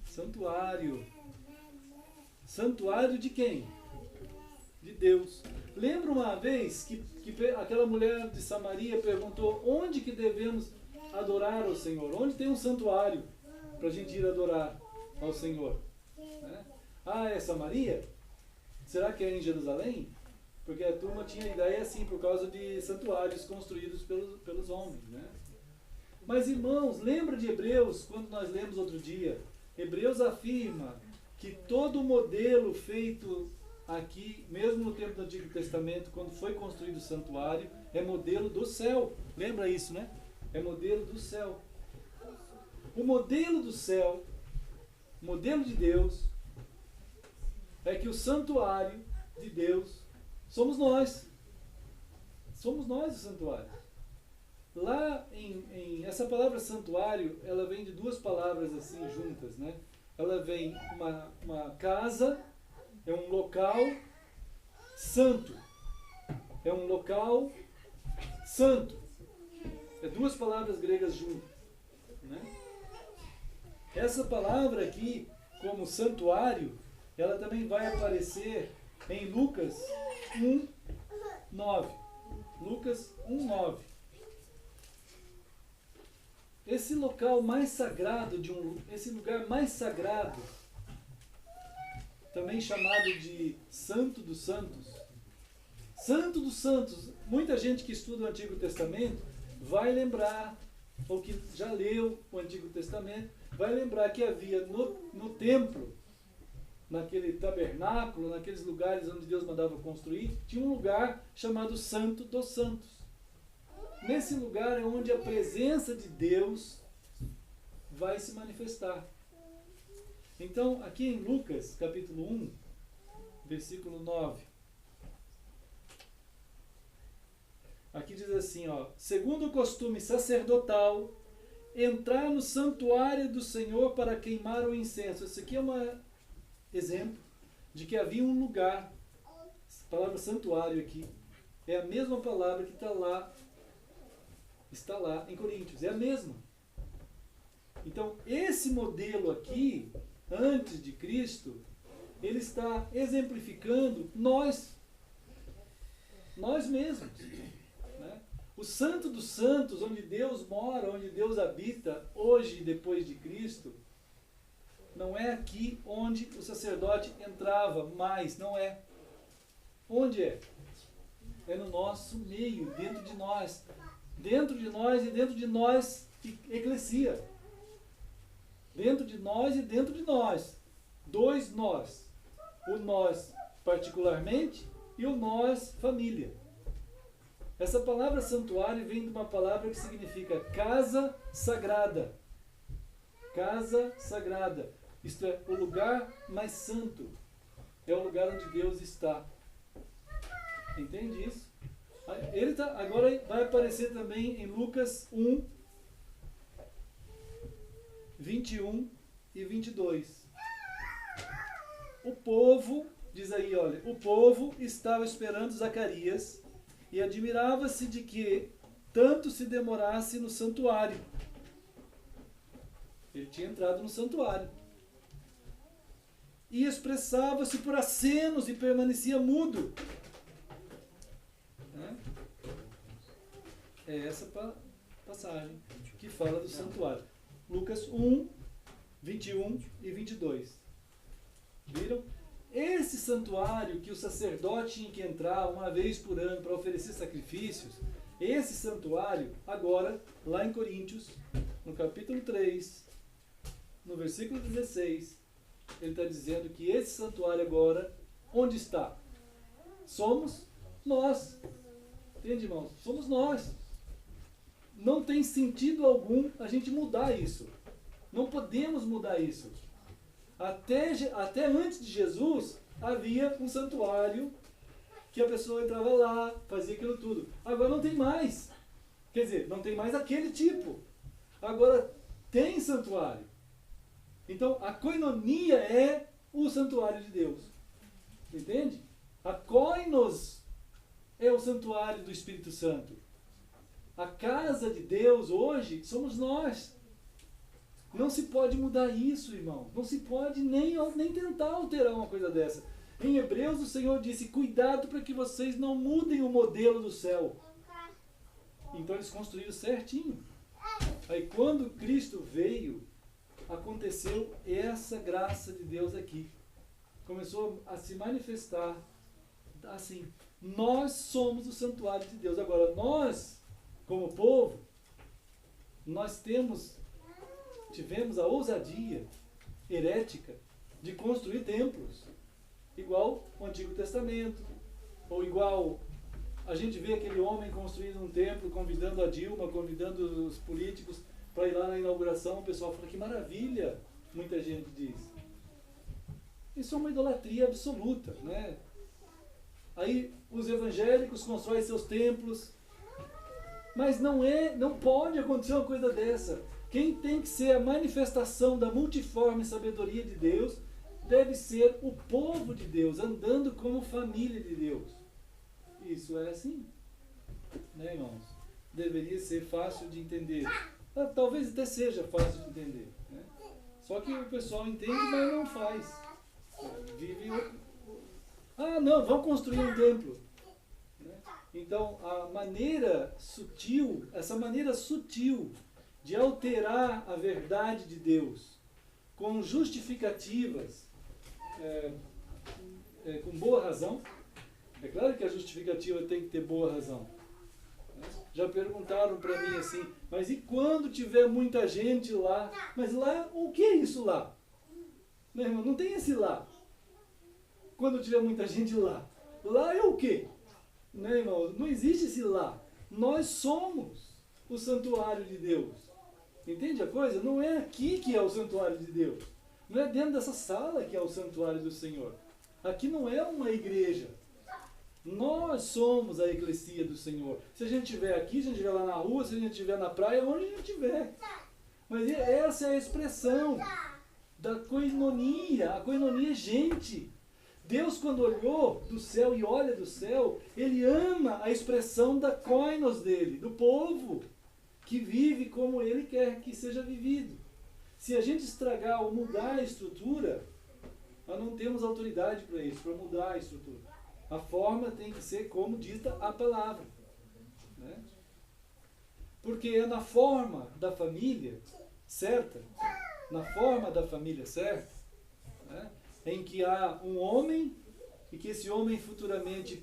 Santuário. Santuário de quem? De Deus. Lembra uma vez que aquela mulher de Samaria perguntou onde que devemos adorar ao Senhor? Onde tem um santuário para a gente ir adorar ao Senhor? Né? Ah, é Samaria? Será que é em Jerusalém? Porque a turma tinha ideia assim, por causa de santuários construídos pelos homens. Né? Mas irmãos, lembra de Hebreus, quando nós lemos outro dia? Hebreus afirma que todo o modelo feito aqui, mesmo no tempo do Antigo Testamento, quando foi construído o santuário, é modelo do céu. Lembra isso, né? É modelo do céu. O modelo do céu, modelo de Deus, é que o santuário de Deus somos nós. Somos nós o santuário. Lá essa palavra santuário, ela vem de duas palavras assim juntas, né? Ela vem uma casa, é um local santo. É um local santo. É duas palavras gregas juntas, né? Essa palavra aqui, como santuário, ela também vai aparecer em Lucas 1:9. Lucas 1:9. Esse local mais sagrado, esse lugar mais sagrado, também chamado de Santo dos Santos. Santo dos Santos. Muita gente que estuda o Antigo Testamento vai lembrar, ou que já leu o Antigo Testamento, vai lembrar que havia no templo, naquele tabernáculo, naqueles lugares onde Deus mandava construir, tinha um lugar chamado Santo dos Santos. Nesse lugar é onde a presença de Deus vai se manifestar. Então, aqui em Lucas, capítulo 1, versículo 9. Aqui diz assim, ó, segundo o costume sacerdotal, entrar no santuário do Senhor para queimar o incenso. Esse aqui é um exemplo de que havia um lugar, a palavra santuário aqui, é a mesma palavra que está lá em Coríntios, é a mesma. Então, esse modelo aqui, antes de Cristo, ele está exemplificando nós mesmos. Né? O Santo dos Santos, onde Deus mora, onde Deus habita, hoje e depois de Cristo, não é aqui onde o sacerdote entrava, mas não é. Onde é? É no nosso meio, dentro de nós. Dentro de nós e dentro de nós, eclesia. Dentro de nós e dentro de nós. Dois nós. O nós particularmente e o nós família. Essa palavra santuário vem de uma palavra que significa casa sagrada. Casa sagrada. Isto é, o lugar mais santo. É o lugar onde Deus está. Entende isso? Ele agora vai aparecer também em Lucas 1, 21 e 22. O povo, diz aí, olha, o povo estava esperando Zacarias e admirava-se de que tanto se demorasse no santuário. Ele tinha entrado no santuário. E expressava-se por acenos e permanecia mudo. É essa passagem que fala do santuário. Lucas 1, 21 e 22. Viram? Esse santuário que o sacerdote tinha que entrar uma vez por ano para oferecer sacrifícios, esse santuário, agora, lá em Coríntios, no capítulo 3, no versículo 16, ele está dizendo que esse santuário agora, onde está? Somos nós. Entende, irmãos? Somos nós. Não tem sentido algum a gente mudar isso. Não podemos mudar isso. Até antes de Jesus, havia um santuário que a pessoa entrava lá, fazia aquilo tudo. Agora não tem mais. Quer dizer, não tem mais aquele tipo. Agora tem santuário. Então, a koinonia é o santuário de Deus. Entende? A koinos é o santuário do Espírito Santo. A casa de Deus hoje somos nós. Não se pode mudar isso, irmão. Não se pode nem tentar alterar uma coisa dessa. Em Hebreus o Senhor disse, cuidado para que vocês não mudem o modelo do céu. Então eles construíram certinho. Aí quando Cristo veio, aconteceu essa graça de Deus aqui. Começou a se manifestar assim. Nós somos o santuário de Deus. Agora, nós, como povo, nós tivemos a ousadia herética de construir templos, igual o Antigo Testamento, ou igual a gente vê aquele homem construindo um templo, convidando a Dilma, convidando os políticos para ir lá na inauguração. O pessoal fala, que maravilha, muita gente diz. Isso é uma idolatria absoluta, né? Aí os evangélicos constroem seus templos, mas não pode acontecer uma coisa dessa. Quem tem que ser a manifestação da multiforme sabedoria de Deus deve ser o povo de Deus, andando como família de Deus. Isso é assim, né, irmãos? Deveria ser fácil de entender. Talvez até seja fácil de entender, né? Só que o pessoal entende, mas não faz. Vive não, vamos construir um templo. Então, a maneira sutil, essa maneira sutil de alterar a verdade de Deus com justificativas, com boa razão. É claro que a justificativa tem que ter boa razão. Já perguntaram para mim assim, mas e quando tiver muita gente lá? Mas lá, o que é isso lá? Não, irmão, não tem esse lá. Quando tiver muita gente lá. Lá é o quê? Né, irmão? Não existe esse lá. Nós somos o santuário de Deus. Entende a coisa? Não é aqui que é o santuário de Deus. Não é dentro dessa sala que é o santuário do Senhor. Aqui não é uma igreja. Nós somos a eclesia do Senhor. Se a gente estiver aqui, se a gente estiver lá na rua, se a gente estiver na praia, onde a gente estiver. Mas essa é a expressão da koinonia. A koinonia é gente. Deus, quando olhou do céu e olha do céu, Ele ama a expressão da koinos dele, do povo, que vive como Ele quer que seja vivido. Se a gente estragar ou mudar a estrutura, nós não temos autoridade para isso, para mudar a estrutura. A forma tem que ser como dita a palavra. Né? Porque é na forma da família certa, né, em que há um homem, e que esse homem futuramente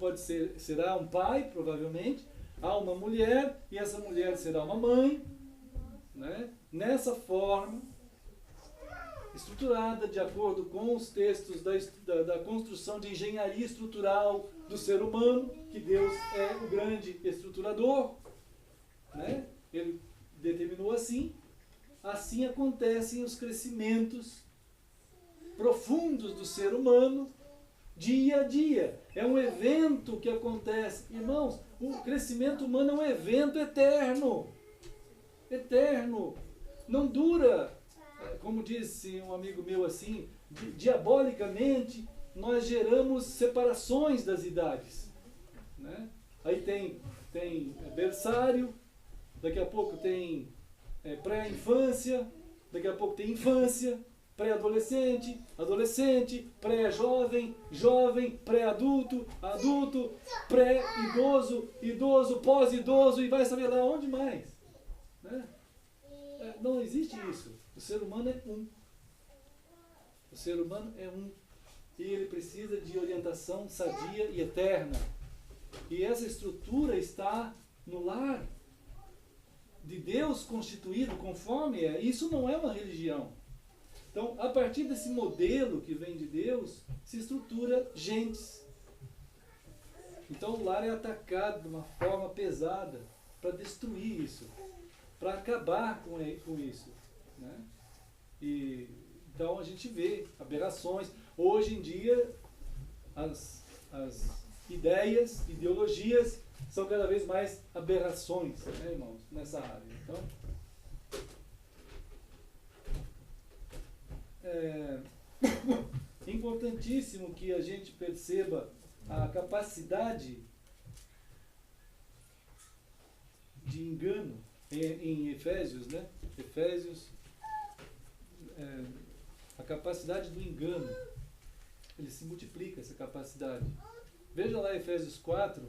será um pai, provavelmente, há uma mulher, e essa mulher será uma mãe, né? Nessa forma, estruturada de acordo com os textos da construção de engenharia estrutural do ser humano, que Deus é o grande estruturador, né? Ele determinou assim. Assim acontecem os crescimentos profundos do ser humano, dia a dia. É um evento que acontece. Irmãos, o crescimento humano é um evento eterno. Eterno. Não dura, como disse um amigo meu assim, diabolicamente, nós geramos separações das idades. Né? Aí tem berçário, daqui a pouco tem pré-infância, daqui a pouco tem infância, pré-adolescente, adolescente, pré-jovem, jovem, pré-adulto, adulto, pré-idoso, idoso, pós-idoso e vai saber lá onde mais. Né? Não existe isso. O ser humano é um. O ser humano é um. E ele precisa de orientação sadia e eterna. E essa estrutura está no lar de Deus constituído conforme é. Isso não é uma religião. Então, a partir desse modelo que vem de Deus, se estrutura gentes. Então, o lar é atacado de uma forma pesada para destruir isso, para acabar com isso. Né? Então, a gente vê aberrações. Hoje em dia, as ideias, ideologias, são cada vez mais aberrações, né, irmãos, nessa área. Então, é importantíssimo que a gente perceba a capacidade de engano em Efésios, né? Efésios, a capacidade do engano. ele se multiplica, essa capacidade. Veja lá Efésios 4,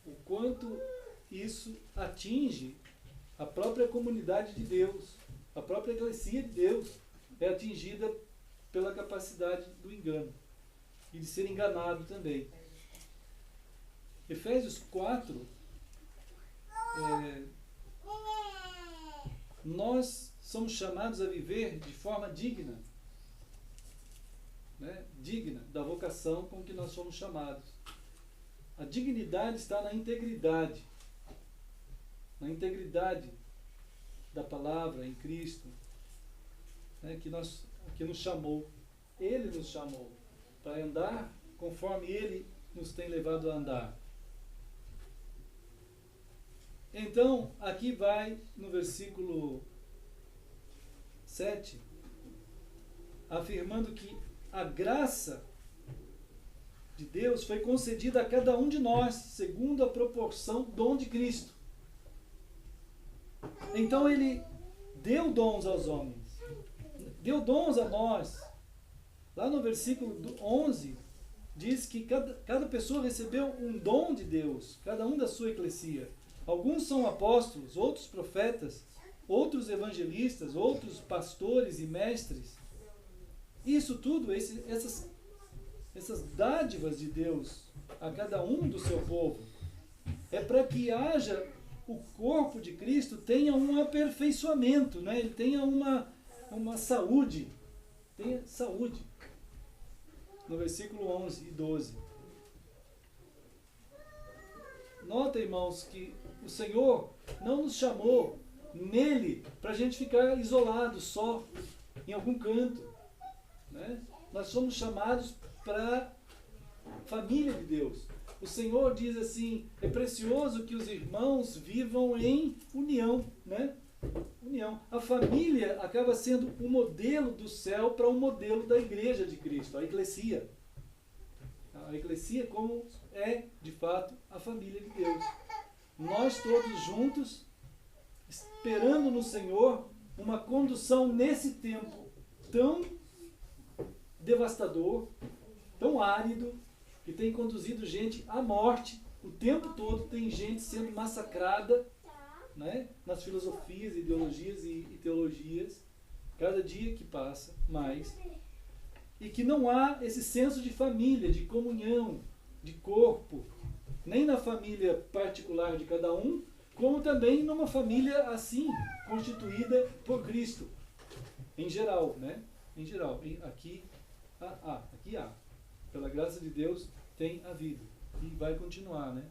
o quanto isso atinge a própria comunidade de Deus, a própria eclesia de Deus é atingida pela capacidade do engano e de ser enganado também. Efésios 4, nós somos chamados a viver de forma digna, né? Digna da vocação com que nós somos chamados. A dignidade está na integridade da palavra em Cristo, né? que nos chamou. Ele nos chamou para andar conforme Ele nos tem levado a andar. Então, aqui vai no versículo 7, afirmando que a graça de Deus foi concedida a cada um de nós, segundo a proporção do dom de Cristo. Então Ele deu dons aos homens, deu dons a nós. Lá no versículo 11, diz que cada pessoa recebeu um dom de Deus, cada um da sua eclesia. Alguns são apóstolos, outros profetas, outros evangelistas, outros pastores e mestres. Isso tudo, essas dádivas de Deus a cada um do seu povo, é para que haja o corpo de Cristo tenha um aperfeiçoamento, né? Ele tenha uma saúde, tenha saúde. No versículo 11 e 12. Nota, irmãos, que o Senhor não nos chamou nele para a gente ficar isolado só em algum canto, né? Nós somos chamados para a família de Deus. O Senhor diz assim, é precioso que os irmãos vivam em união, né? União. A família acaba sendo o modelo do céu para o modelo da igreja de Cristo, a eclesia. A eclesia como é, de fato, a família de Deus. Nós todos juntos, esperando no Senhor uma condução nesse tempo tão devastador, tão árido, que tem conduzido gente à morte. O tempo todo tem gente sendo massacrada, né, nas filosofias, ideologias e teologias, cada dia que passa mais, e que não há esse senso de família, de comunhão, de corpo, nem na família particular de cada um, como também numa família assim, constituída por Cristo, em geral, né? Em geral, aqui há. Pela graça de Deus tem havido e vai continuar, né?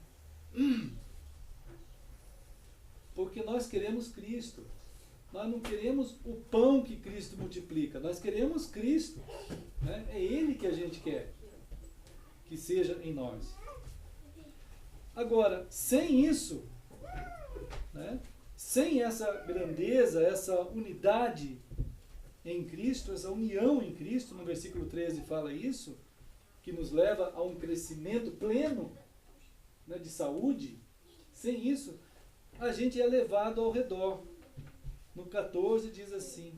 Porque nós queremos Cristo. Nós não queremos o pão que Cristo multiplica. Nós queremos Cristo, né? É Ele que a gente quer que seja em nós. Agora, sem isso, né? Sem essa grandeza, essa unidade em Cristo, essa união em Cristo, no versículo 13 fala isso, que nos leva a um crescimento pleno, né, de saúde. Sem isso, a gente é levado ao redor. No 14 diz assim,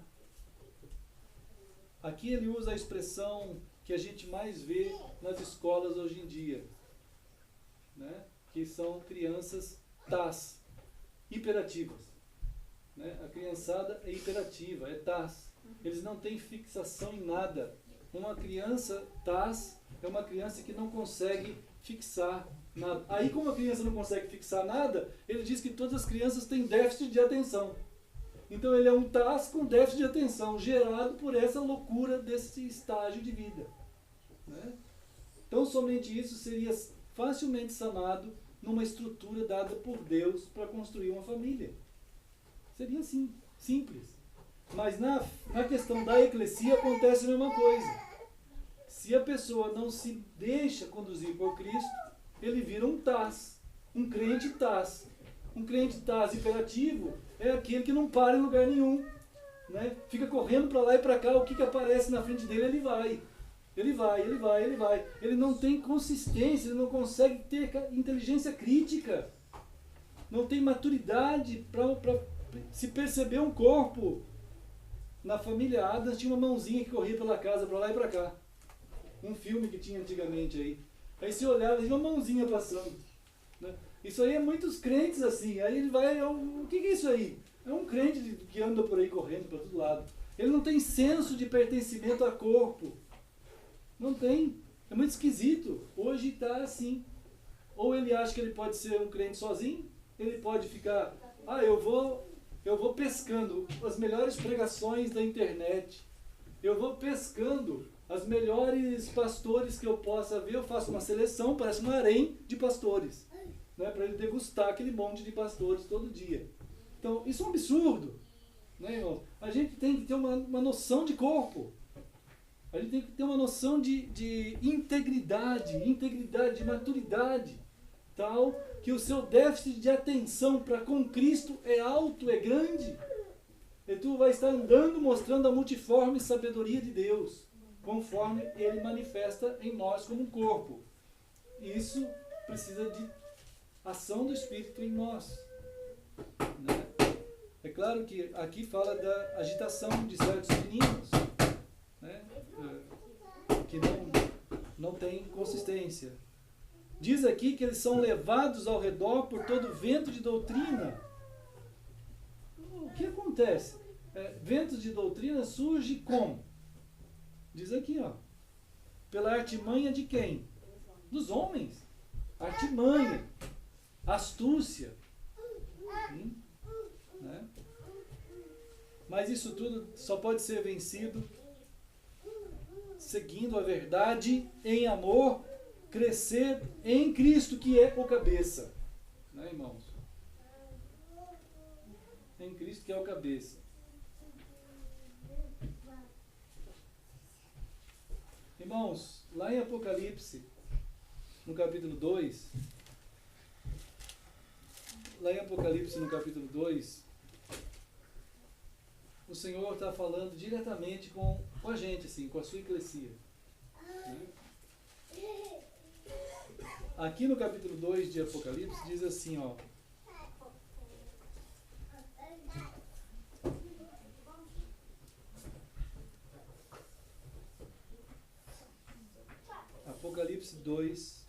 aqui ele usa a expressão que a gente mais vê nas escolas hoje em dia, né, que são crianças TAS, hiperativas, né? A criançada é hiperativa, é TAS. Eles não têm fixação em nada. Uma criança TAS é uma criança que não consegue fixar nada. Aí, como a criança não consegue fixar nada, ele diz que todas as crianças têm déficit de atenção. Então ele é um TAS com déficit de atenção, gerado por essa loucura desse estágio de vida, né? Então somente isso seria facilmente sanado numa estrutura dada por Deus para construir uma família. Seria assim, simples. Mas na questão da eclesia acontece a mesma coisa. Se a pessoa não se deixa conduzir por Cristo, ele vira um TAS, um crente TAS. Um crente TAS hiperativo é aquele que não para em lugar nenhum, né? Fica correndo para lá e para cá, o que aparece na frente dele, ele vai. Ele vai. Ele não tem consistência, ele não consegue ter inteligência crítica. Não tem maturidade para se perceber um corpo. na família Adams tinha uma mãozinha que corria pela casa, para lá e para cá. Um filme que tinha antigamente aí. Aí você olhava e tinha uma mãozinha passando. Né? Isso aí é muitos crentes assim. Aí ele vai, o que é isso aí? É um crente que anda por aí correndo para todo lado. Ele não tem senso de pertencimento a corpo. Não tem. É muito esquisito. Hoje está assim. Ou ele acha que ele pode ser um crente sozinho, ele pode ficar, eu vou pescando as melhores pregações da internet. Eu vou pescando as melhores pastores que eu possa ver. Eu faço uma seleção, parece um harém de pastores. Né, para ele degustar aquele monte de pastores todo dia. Então, isso é um absurdo. Né, irmãos? A gente tem que ter uma noção de corpo. A gente tem que ter uma noção de integridade, de maturidade, tal que o seu déficit de atenção para com Cristo é alto, é grande. E tu vai estar andando mostrando a multiforme sabedoria de Deus, conforme Ele manifesta em nós como um corpo. Isso precisa de ação do Espírito em nós. Né? É claro que aqui fala da agitação de certos meninos, né? Que não tem consistência. Diz aqui que eles são levados ao redor por todo vento de doutrina. O que acontece? Ventos de doutrina surge como? Diz aqui, pela artimanha de quem? Dos homens. Artimanha. Astúcia. Né? Mas isso tudo só pode ser vencido seguindo a verdade em amor, crescer em Cristo, que é o cabeça. Né, irmãos? Em Cristo, que é o cabeça. Irmãos, lá em Apocalipse, no capítulo 2, o Senhor está falando diretamente com a gente, assim, com a sua eclesia. Né? Aqui no capítulo 2 de Apocalipse diz assim, Apocalipse 2,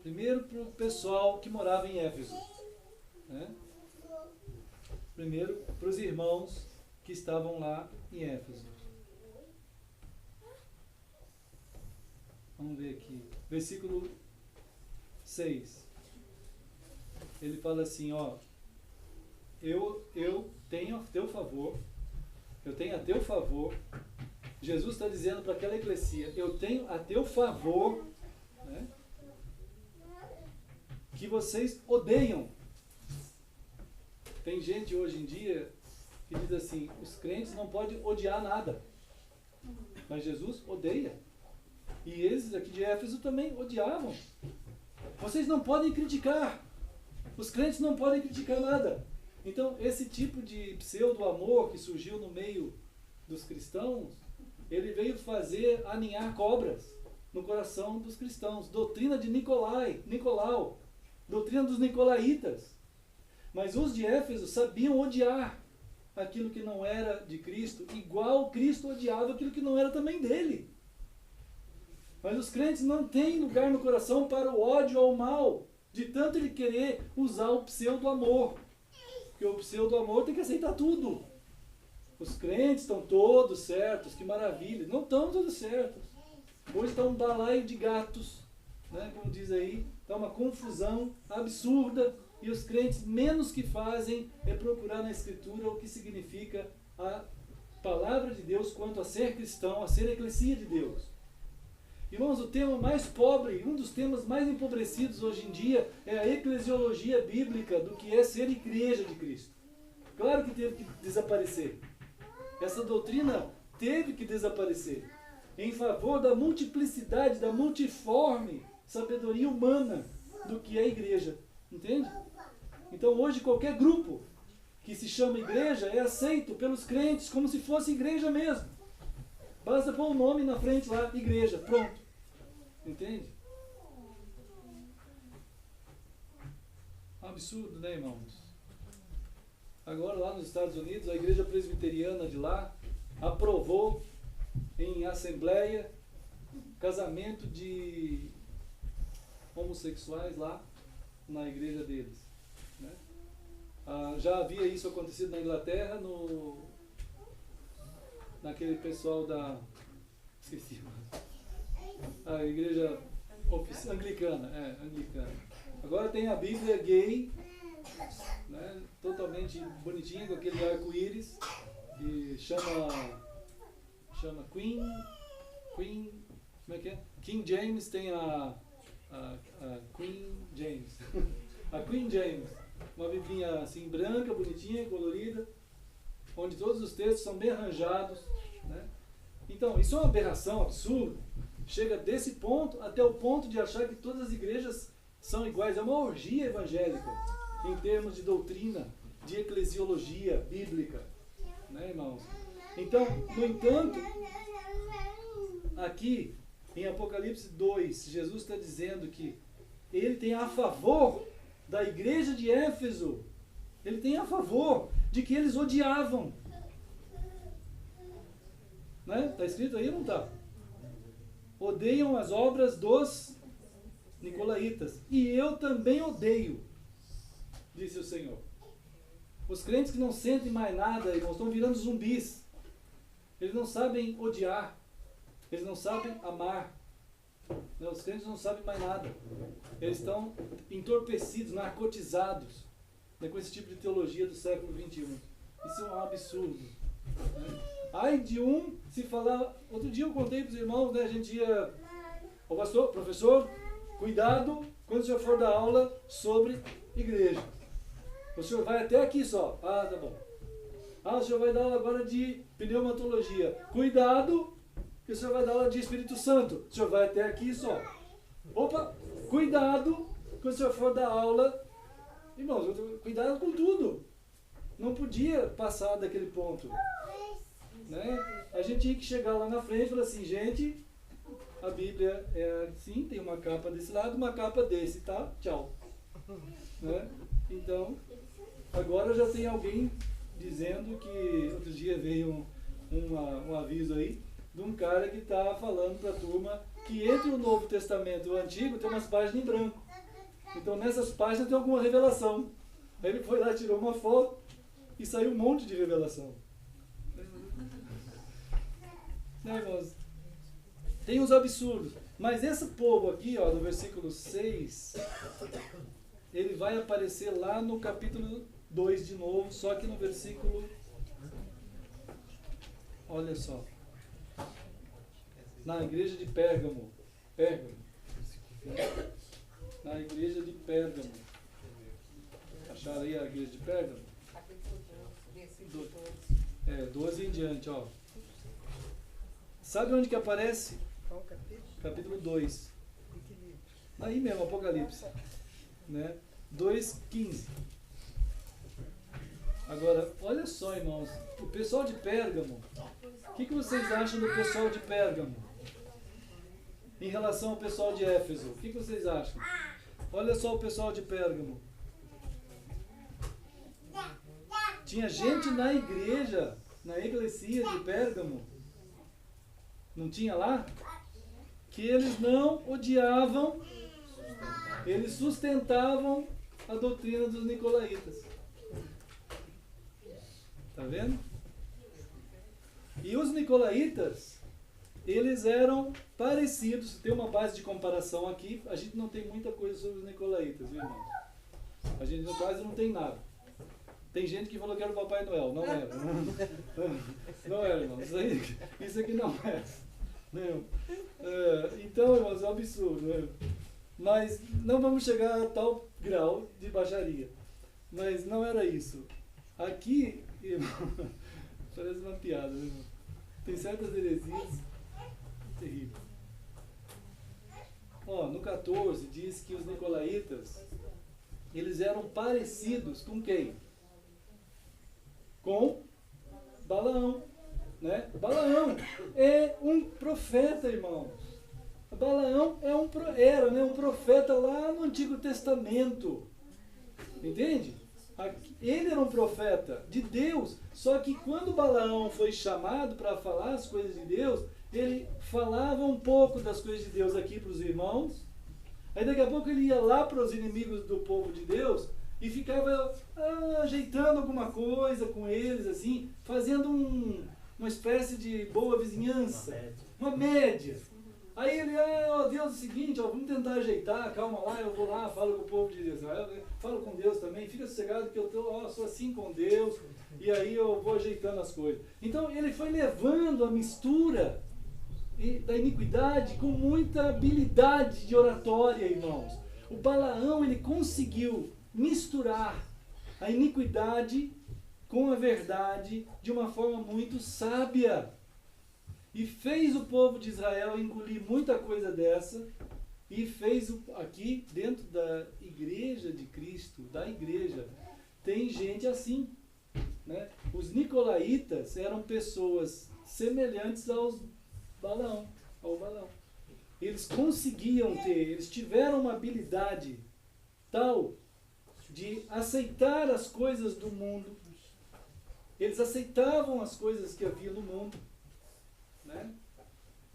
primeiro para o pessoal que morava em Éfeso, né? Primeiro para os irmãos que estavam lá em Éfeso. Vamos ver aqui, versículo 6. Ele fala assim, eu tenho a teu favor, Jesus está dizendo para aquela eclesia, eu tenho a teu favor, né, que vocês odeiam. Tem gente hoje em dia que diz assim, os crentes não podem odiar nada, mas Jesus odeia. E eles aqui de Éfeso também odiavam. Vocês não podem criticar. Os crentes não podem criticar nada. Então, esse tipo de pseudo-amor que surgiu no meio dos cristãos, ele veio fazer aninhar cobras no coração dos cristãos. Doutrina de Nicolau. Doutrina dos nicolaítas. Mas os de Éfeso sabiam odiar aquilo que não era de Cristo, igual Cristo odiava aquilo que não era também dele. Mas os crentes não têm lugar no coração para o ódio ao mal, de tanto ele querer usar o pseudo-amor. Porque o pseudo-amor tem que aceitar tudo. Os crentes estão todos certos, que maravilha. Não estão todos certos. Hoje está um balaio de gatos, né, como diz aí. Está uma confusão absurda. E os crentes menos que fazem é procurar na Escritura o que significa a palavra de Deus quanto a ser cristão, a ser eclesia de Deus. Irmãos, o tema mais pobre, um dos temas mais empobrecidos hoje em dia é a eclesiologia bíblica do que é ser igreja de Cristo. Claro que teve que desaparecer. Essa doutrina teve que desaparecer em favor da multiplicidade, da multiforme sabedoria humana do que é a igreja. Entende? Então hoje qualquer grupo que se chama igreja é aceito pelos crentes como se fosse igreja mesmo. Basta pôr o nome na frente lá, igreja, pronto. Entende? Absurdo, né, irmãos? agora lá nos Estados Unidos, a igreja presbiteriana de lá aprovou em assembleia casamento de homossexuais lá na igreja deles, né? Já havia isso acontecido na Inglaterra, naquele pessoal da... esqueci, a igreja anglicana, anglicana. Agora tem a Bíblia gay, né, totalmente bonitinha, com aquele arco-íris, que chama Queen, como é que é? King James tem a Queen James. A Queen James, uma biblinha assim branca, bonitinha, colorida, onde todos os textos são bem arranjados, né? Então, isso é uma aberração absurda. Chega desse ponto até o ponto de achar que todas as igrejas são iguais. É uma orgia evangélica em termos de doutrina, de eclesiologia bíblica, né, irmãos? Então, no entanto, aqui em Apocalipse 2, Jesus está dizendo que ele tem a favor da igreja de Éfeso, ele tem a favor de que eles odiavam. Né? Está escrito aí ou não está? Odeiam as obras dos nicolaítas. E eu também odeio, disse o Senhor. Os crentes que não sentem mais nada, irmãos, estão virando zumbis. Eles não sabem odiar. Eles não sabem amar. Os crentes não sabem mais nada. Eles estão entorpecidos, narcotizados, né, com esse tipo de teologia do século XXI. Isso é um absurdo. Né? Ai de se falar... Outro dia eu contei para os irmãos, né, a gente ia... Ô pastor, professor, cuidado quando o senhor for dar aula sobre igreja. O senhor vai até aqui só. Ah, tá bom. Ah, o senhor vai dar aula agora de pneumatologia. Cuidado, que o senhor vai dar aula de Espírito Santo. O senhor vai até aqui só. Opa, cuidado quando o senhor for dar aula. Irmãos, cuidado com tudo. Não podia passar daquele ponto. Né? A gente tinha que chegar lá na frente e falar assim, gente, a Bíblia é assim, tem uma capa desse lado, uma capa desse, tá? Tchau. Né? Então, agora já tem alguém dizendo que, outro dia veio um aviso aí, de um cara que está falando para a turma que entre o Novo Testamento e o Antigo tem umas páginas em branco. Então nessas páginas tem alguma revelação. Aí ele foi lá, tirou uma foto e saiu um monte de revelação. Né, irmãos? Tem uns absurdos. Mas esse povo aqui, ó, no versículo 6, ele vai aparecer lá no capítulo 2 de novo, só que no versículo... Olha só. Na igreja de Pérgamo. Na igreja de Pérgamo. Acharam aí a igreja de Pérgamo? 12 em diante, ó. Sabe onde que aparece? Qual capítulo? Capítulo 2. Aí mesmo, Apocalipse. Né? 2:15. Agora, olha só, irmãos. O pessoal de Pérgamo. O que vocês acham do pessoal de Pérgamo? Em relação ao pessoal de Éfeso. O que vocês acham? Olha só o pessoal de Pérgamo. Tinha gente na igreja, na eclesia de Pérgamo. Não tinha lá? Que eles não odiavam, eles sustentavam a doutrina dos nicolaítas. Tá vendo? E os nicolaítas, eles eram parecidos. Tem uma base de comparação aqui. A gente não tem muita coisa sobre os nicolaítas, viu, irmão? A gente quase não tem nada. Tem gente que falou que era o Papai Noel. Não era. Não era, irmão. Isso aqui não é. Então, irmãos, é um absurdo. Né? Mas não vamos chegar a tal grau de baixaria. Mas não era isso. Aqui, irmão, parece uma piada, né, irmão? Tem certas heresias terríveis. Ó, no 14 diz que os nicolaítas, eles eram parecidos com quem? Com Balaão. Né? Balaão é um profeta, irmãos. Balaão era um profeta lá no Antigo Testamento. Entende? Ele era um profeta de Deus, só que quando Balaão foi chamado para falar as coisas de Deus, ele falava um pouco das coisas de Deus aqui para os irmãos, aí daqui a pouco ele ia lá para os inimigos do povo de Deus e ficava ajeitando alguma coisa com eles, assim, fazendo uma espécie de boa vizinhança, uma média. Aí ele, Deus, é o seguinte, vamos tentar ajeitar, calma lá, eu vou lá, falo com o povo de Deus. Eu falo com Deus também, fica sossegado que eu sou assim com Deus, e aí eu vou ajeitando as coisas. Então ele foi levando a mistura da iniquidade com muita habilidade de oratória, irmãos. O Balaão, ele conseguiu misturar a iniquidade com a verdade de uma forma muito sábia. E fez o povo de Israel engolir muita coisa dessa, e fez aqui dentro da igreja de Cristo, da igreja, tem gente assim, né? Os nicolaítas eram pessoas semelhantes ao Balaão. Eles conseguiam eles tiveram uma habilidade tal de aceitar as coisas do mundo. Eles aceitavam as coisas que havia no mundo. Né?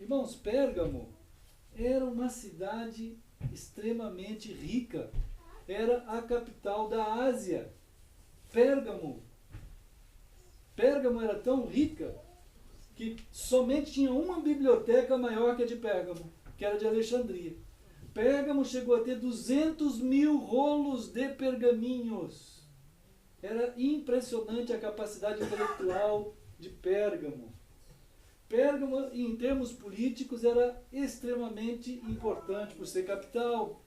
Irmãos, Pérgamo era uma cidade extremamente rica. Era a capital da Ásia. Pérgamo era tão rica que somente tinha uma biblioteca maior que a de Pérgamo, que era de Alexandria. Pérgamo chegou a ter 200.000 rolos de pergaminhos. Era impressionante a capacidade intelectual de Pérgamo. Pérgamo, em termos políticos, era extremamente importante por ser capital,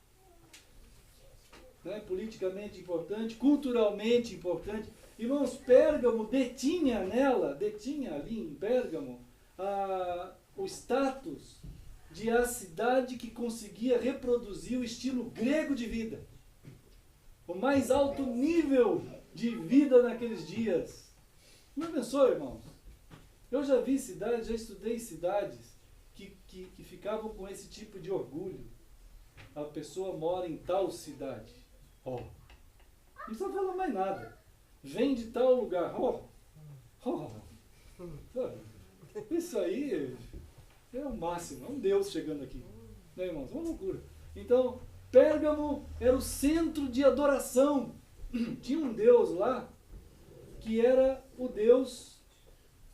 né? Politicamente importante, culturalmente importante. Irmãos, Pérgamo detinha ali em Pérgamo, o status de a cidade que conseguia reproduzir o estilo grego de vida. O mais alto nível de vida naqueles dias. Não pensou, irmãos? Eu já vi cidades, já estudei cidades que ficavam com esse tipo de orgulho. A pessoa mora em tal cidade. Não precisa falar mais nada. Vem de tal lugar. Isso aí é o máximo, é um Deus chegando aqui. Né, irmãos? É uma loucura. Então, Pérgamo era o centro de adoração. Tinha um Deus lá que era o Deus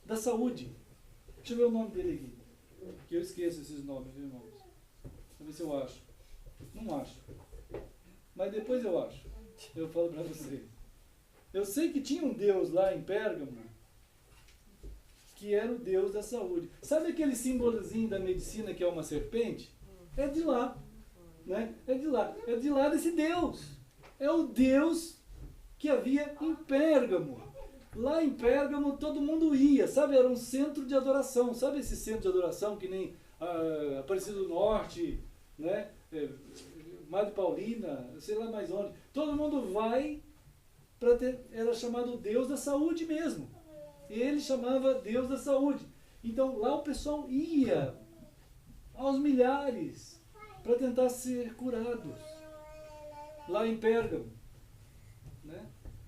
da saúde. Deixa eu ver o nome dele aqui. Que eu esqueço esses nomes, viu, irmãos? Deixa eu ver se eu acho. Não acho. Mas depois eu acho. Eu falo para vocês. Eu sei que tinha um Deus lá em Pérgamo que era o Deus da saúde. Sabe aquele símbolozinho da medicina que é uma serpente? É de lá. Né? É de lá. É de lá desse Deus. É o Deus que havia em Pérgamo. Lá em Pérgamo todo mundo ia, sabe? Era um centro de adoração. Sabe esse centro de adoração que nem Aparecido do Norte, né? Madre Paulina, sei lá mais onde. Todo mundo vai para ter... Era chamado Deus da saúde mesmo. Ele chamava Deus da saúde. Então lá o pessoal ia aos milhares para tentar ser curados. Lá em Pérgamo. Né?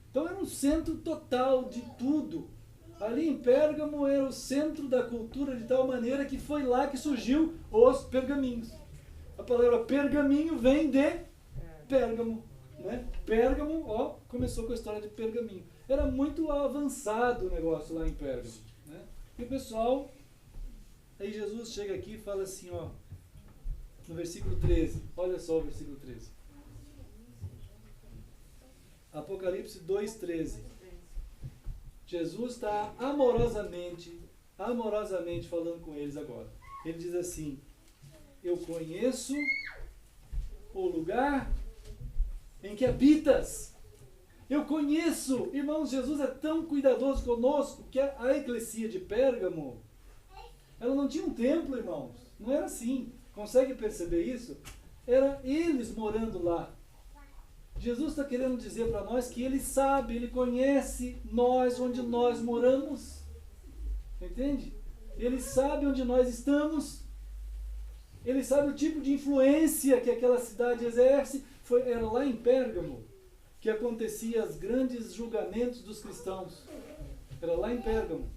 Então era um centro total de tudo. Ali em Pérgamo era o centro da cultura de tal maneira que foi lá que surgiu os pergaminhos. A palavra pergaminho vem de Pérgamo. Né? Pérgamo, começou com a história de pergaminho. Era muito avançado o negócio lá em Pérgamo. Né? E o pessoal, aí Jesus chega aqui e fala assim, no versículo 13, olha só o versículo 13. Apocalipse 2,13. Jesus está amorosamente falando com eles agora. Ele diz assim, eu conheço o lugar em que habitas. Eu conheço, irmãos, Jesus é tão cuidadoso conosco que a eclesia de Pérgamo, ela não tinha um templo, irmãos. Não era assim. Consegue perceber isso? Era eles morando lá. Jesus está querendo dizer para nós que Ele sabe, Ele conhece nós, onde nós moramos. Entende? Ele sabe onde nós estamos. Ele sabe o tipo de influência que aquela cidade exerce. Era lá em Pérgamo que acontecia os grandes julgamentos dos cristãos. Era lá em Pérgamo.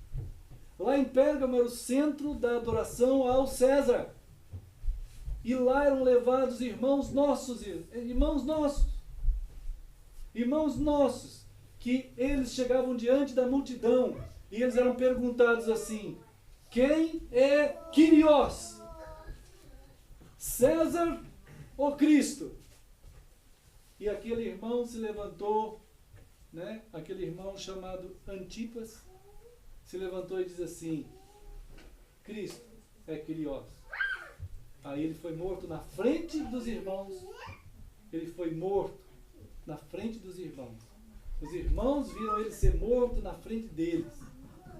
Lá em Pérgamo era o centro da adoração ao César. E lá eram levados irmãos nossos, que eles chegavam diante da multidão e eles eram perguntados assim: quem é Kyrios? César ou Cristo? E aquele irmão se levantou, né? Aquele irmão chamado Antipas se levantou e diz assim: Cristo é Kyrios. Aí ele foi morto na frente dos irmãos. Ele foi morto na frente dos irmãos. Os irmãos viram ele ser morto na frente deles.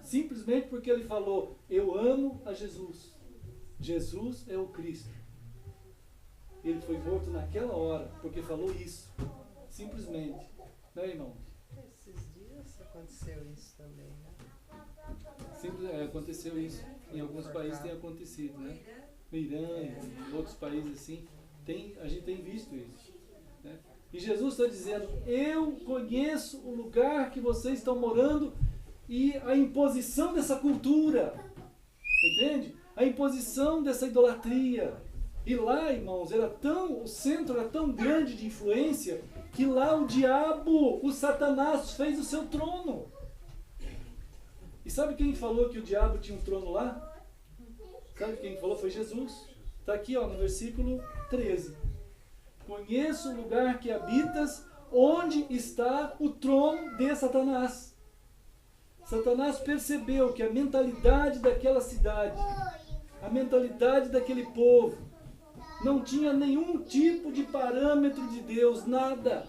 Simplesmente porque ele falou: eu amo a Jesus. Jesus é o Cristo. Ele foi morto naquela hora porque falou isso. Simplesmente. Né, irmãos? Esses dias aconteceu isso também, né? Aconteceu isso. Em alguns países tem acontecido, né? No Irã, em outros países assim, a gente tem visto isso. Né? E Jesus está dizendo: eu conheço o lugar que vocês estão morando e a imposição dessa cultura. Entende? A imposição dessa idolatria. E lá, irmãos, o centro era tão grande de influência que lá o diabo, o Satanás, fez o seu trono. E sabe quem falou que o diabo tinha um trono lá? Sabe quem falou? Foi Jesus. Está aqui, ó, no versículo 13. Conheço o lugar que habitas, onde está o trono de Satanás. Satanás percebeu que a mentalidade daquela cidade, a mentalidade daquele povo, não tinha nenhum tipo de parâmetro de Deus, nada.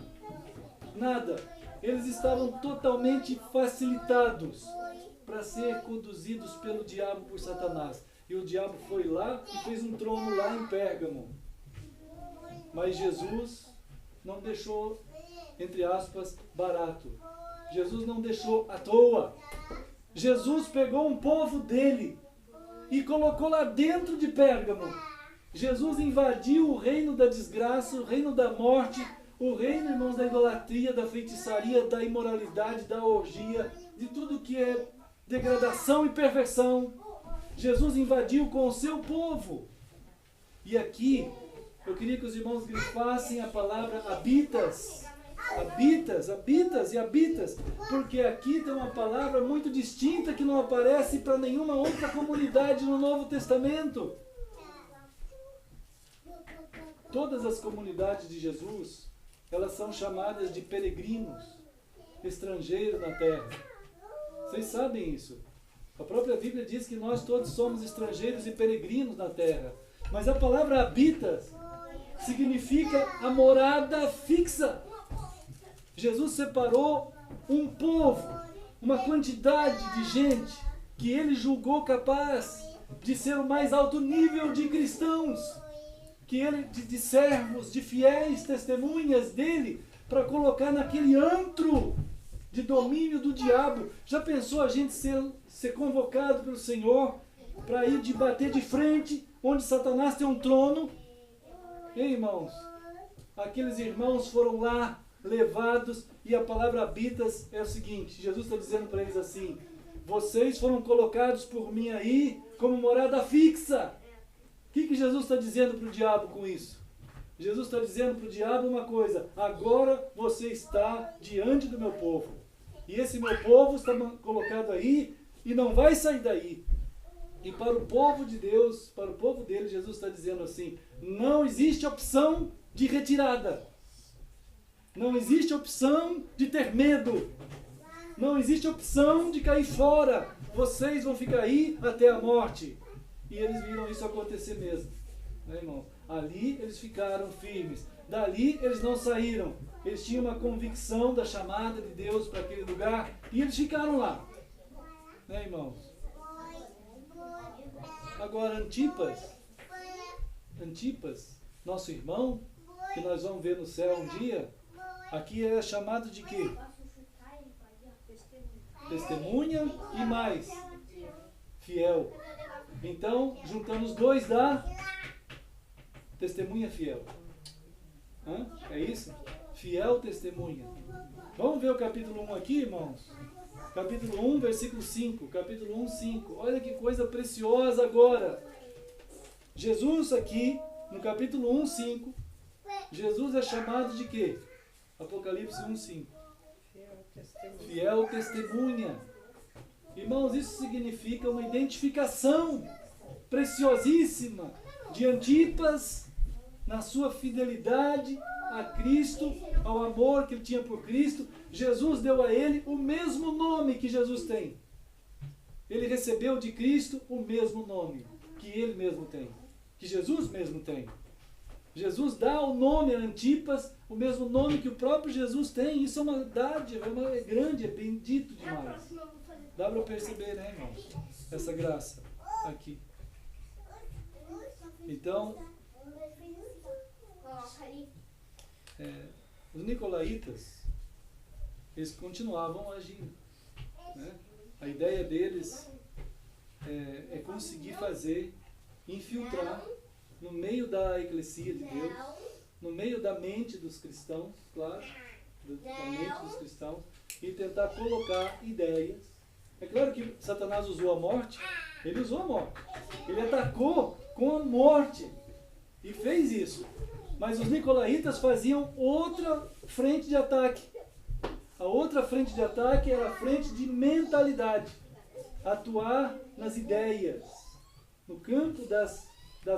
Nada. Eles estavam totalmente facilitados para ser conduzidos pelo diabo, por Satanás. E o diabo foi lá e fez um trono lá em Pérgamo. Mas Jesus não deixou, entre aspas, barato. Jesus não deixou à toa. Jesus pegou um povo dele e colocou lá dentro de Pérgamo. Jesus invadiu o reino da desgraça, o reino da morte, o reino, irmãos, da idolatria, da feitiçaria, da imoralidade, da orgia, de tudo que é degradação e perversão. Jesus invadiu com o seu povo. E aqui, eu queria que os irmãos grifassem a palavra habitas. Habitas, habitas e habitas. Porque aqui tem uma palavra muito distinta que não aparece para nenhuma outra comunidade no Novo Testamento. Todas as comunidades de Jesus, elas são chamadas de peregrinos, estrangeiros na terra. Vocês sabem isso. A própria Bíblia diz que nós todos somos estrangeiros e peregrinos na terra. Mas a palavra habitas significa a morada fixa. Jesus separou um povo, uma quantidade de gente que ele julgou capaz de ser o mais alto nível de cristãos, de servos, de fiéis testemunhas dele, para colocar naquele antro de domínio do diabo. Já pensou a gente ser convocado pelo Senhor para ir bater de frente onde Satanás tem um trono? Ei, irmãos, aqueles irmãos foram lá levados, e a palavra habitas é o seguinte: Jesus está dizendo para eles assim: vocês foram colocados por mim aí como morada fixa. O que Jesus está dizendo para o diabo com isso? Jesus está dizendo para o diabo uma coisa: agora você está diante do meu povo. E esse meu povo está colocado aí e não vai sair daí. E para o povo de Deus, para o povo dele, Jesus está dizendo assim: não existe opção de retirada. Não existe opção de ter medo. Não existe opção de cair fora. Vocês vão ficar aí até a morte. E eles viram isso acontecer mesmo. Né, irmão? Ali eles ficaram firmes. Dali eles não saíram. Eles tinham uma convicção da chamada de Deus para aquele lugar. E eles ficaram lá. Né, irmãos? Agora Antipas, nosso irmão, que nós vamos ver no céu um dia, aqui é chamado de quê? Testemunha e mais fiel. Então, juntando os dois dá testemunha fiel. É isso? Fiel testemunha. Vamos ver o capítulo 1 aqui, irmãos? Capítulo 1, versículo 5. Capítulo 1, 5. Olha que coisa preciosa agora. Jesus aqui, no capítulo 1, 5, Jesus é chamado de quê? Apocalipse 1, 5. Fiel testemunha. Irmãos, isso significa uma identificação preciosíssima de Antipas na sua fidelidade a Cristo, ao amor que ele tinha por Cristo. Jesus deu a ele o mesmo nome que Jesus tem. Ele recebeu de Cristo o mesmo nome que ele mesmo tem, que Jesus mesmo tem. Jesus dá o nome a Antipas, o mesmo nome que o próprio Jesus tem. Isso é uma dádiva, é grande, é bendito demais. Dá para perceber, né, irmãos? Essa graça aqui. Então, os nicolaítas, eles continuavam agindo, né? A ideia deles é conseguir fazer, infiltrar no meio da eclesia de Deus, no meio da mente dos cristãos, claro, da mente dos cristãos, e tentar colocar ideias. É claro que Satanás usou a morte, ele usou a morte, ele atacou com a morte e fez isso. Mas os nicolaítas faziam outra frente de ataque. A outra frente de ataque era a frente de mentalidade. Atuar nas ideias, no campo das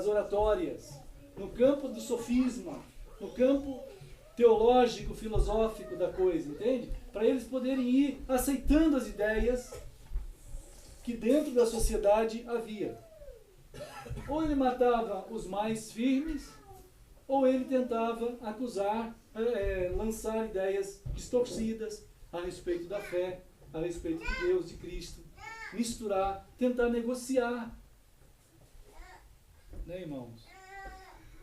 oratórias, no campo do sofisma, no campo teológico, filosófico da coisa, entende? Para eles poderem ir aceitando as ideias que dentro da sociedade havia. Ou ele matava os mais firmes, ou ele tentava acusar, lançar ideias distorcidas a respeito da fé, a respeito de Deus, de Cristo, misturar, tentar negociar. Né, irmãos?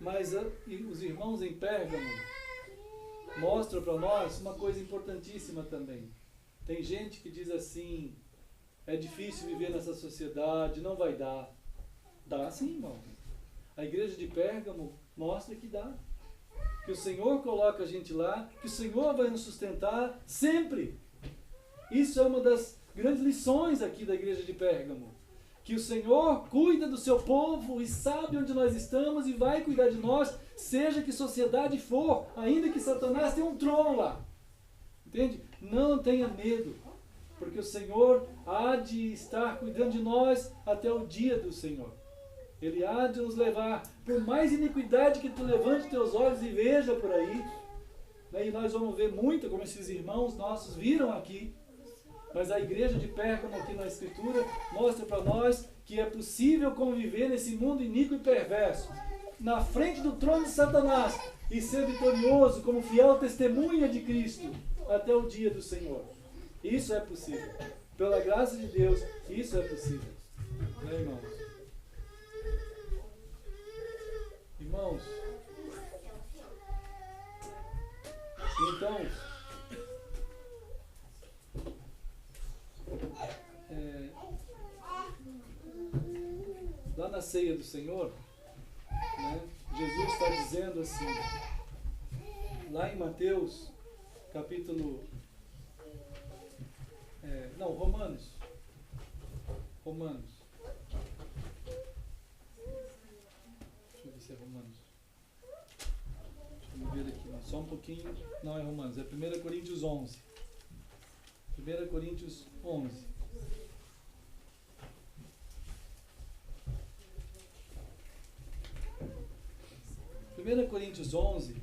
Mas os irmãos em Pérgamo mostram para nós uma coisa importantíssima também. Tem gente que diz assim, é difícil viver nessa sociedade, não vai dar. Dá sim, irmão. A igreja de Pérgamo mostra que dá. Que o Senhor coloca a gente lá, que o Senhor vai nos sustentar sempre. Isso é uma das grandes lições aqui da igreja de Pérgamo. Que o Senhor cuida do seu povo e sabe onde nós estamos e vai cuidar de nós, seja que sociedade for, ainda que Satanás tenha um trono lá. Entende? Não tenha medo, porque o Senhor há de estar cuidando de nós até o dia do Senhor. Ele há de nos levar, por mais iniquidade que tu levante teus olhos e veja por aí, né, e nós vamos ver muito, como esses irmãos nossos viram aqui, mas a igreja de Pérgamo aqui na Escritura mostra para nós que é possível conviver nesse mundo iníquo e perverso, na frente do trono de Satanás, e ser vitorioso como fiel testemunha de Cristo até o dia do Senhor. Isso é possível. Pela graça de Deus, isso é possível. Né, irmãos? Irmãos, então, lá na ceia do Senhor, né, Jesus está dizendo assim, lá em Mateus, capítulo... Romanos. Deixa eu ver se é Romanos. Deixa eu ver aqui, só um pouquinho. Não é Romanos, é 1 Coríntios 11. 1 Coríntios 11. Em 1 Coríntios 11,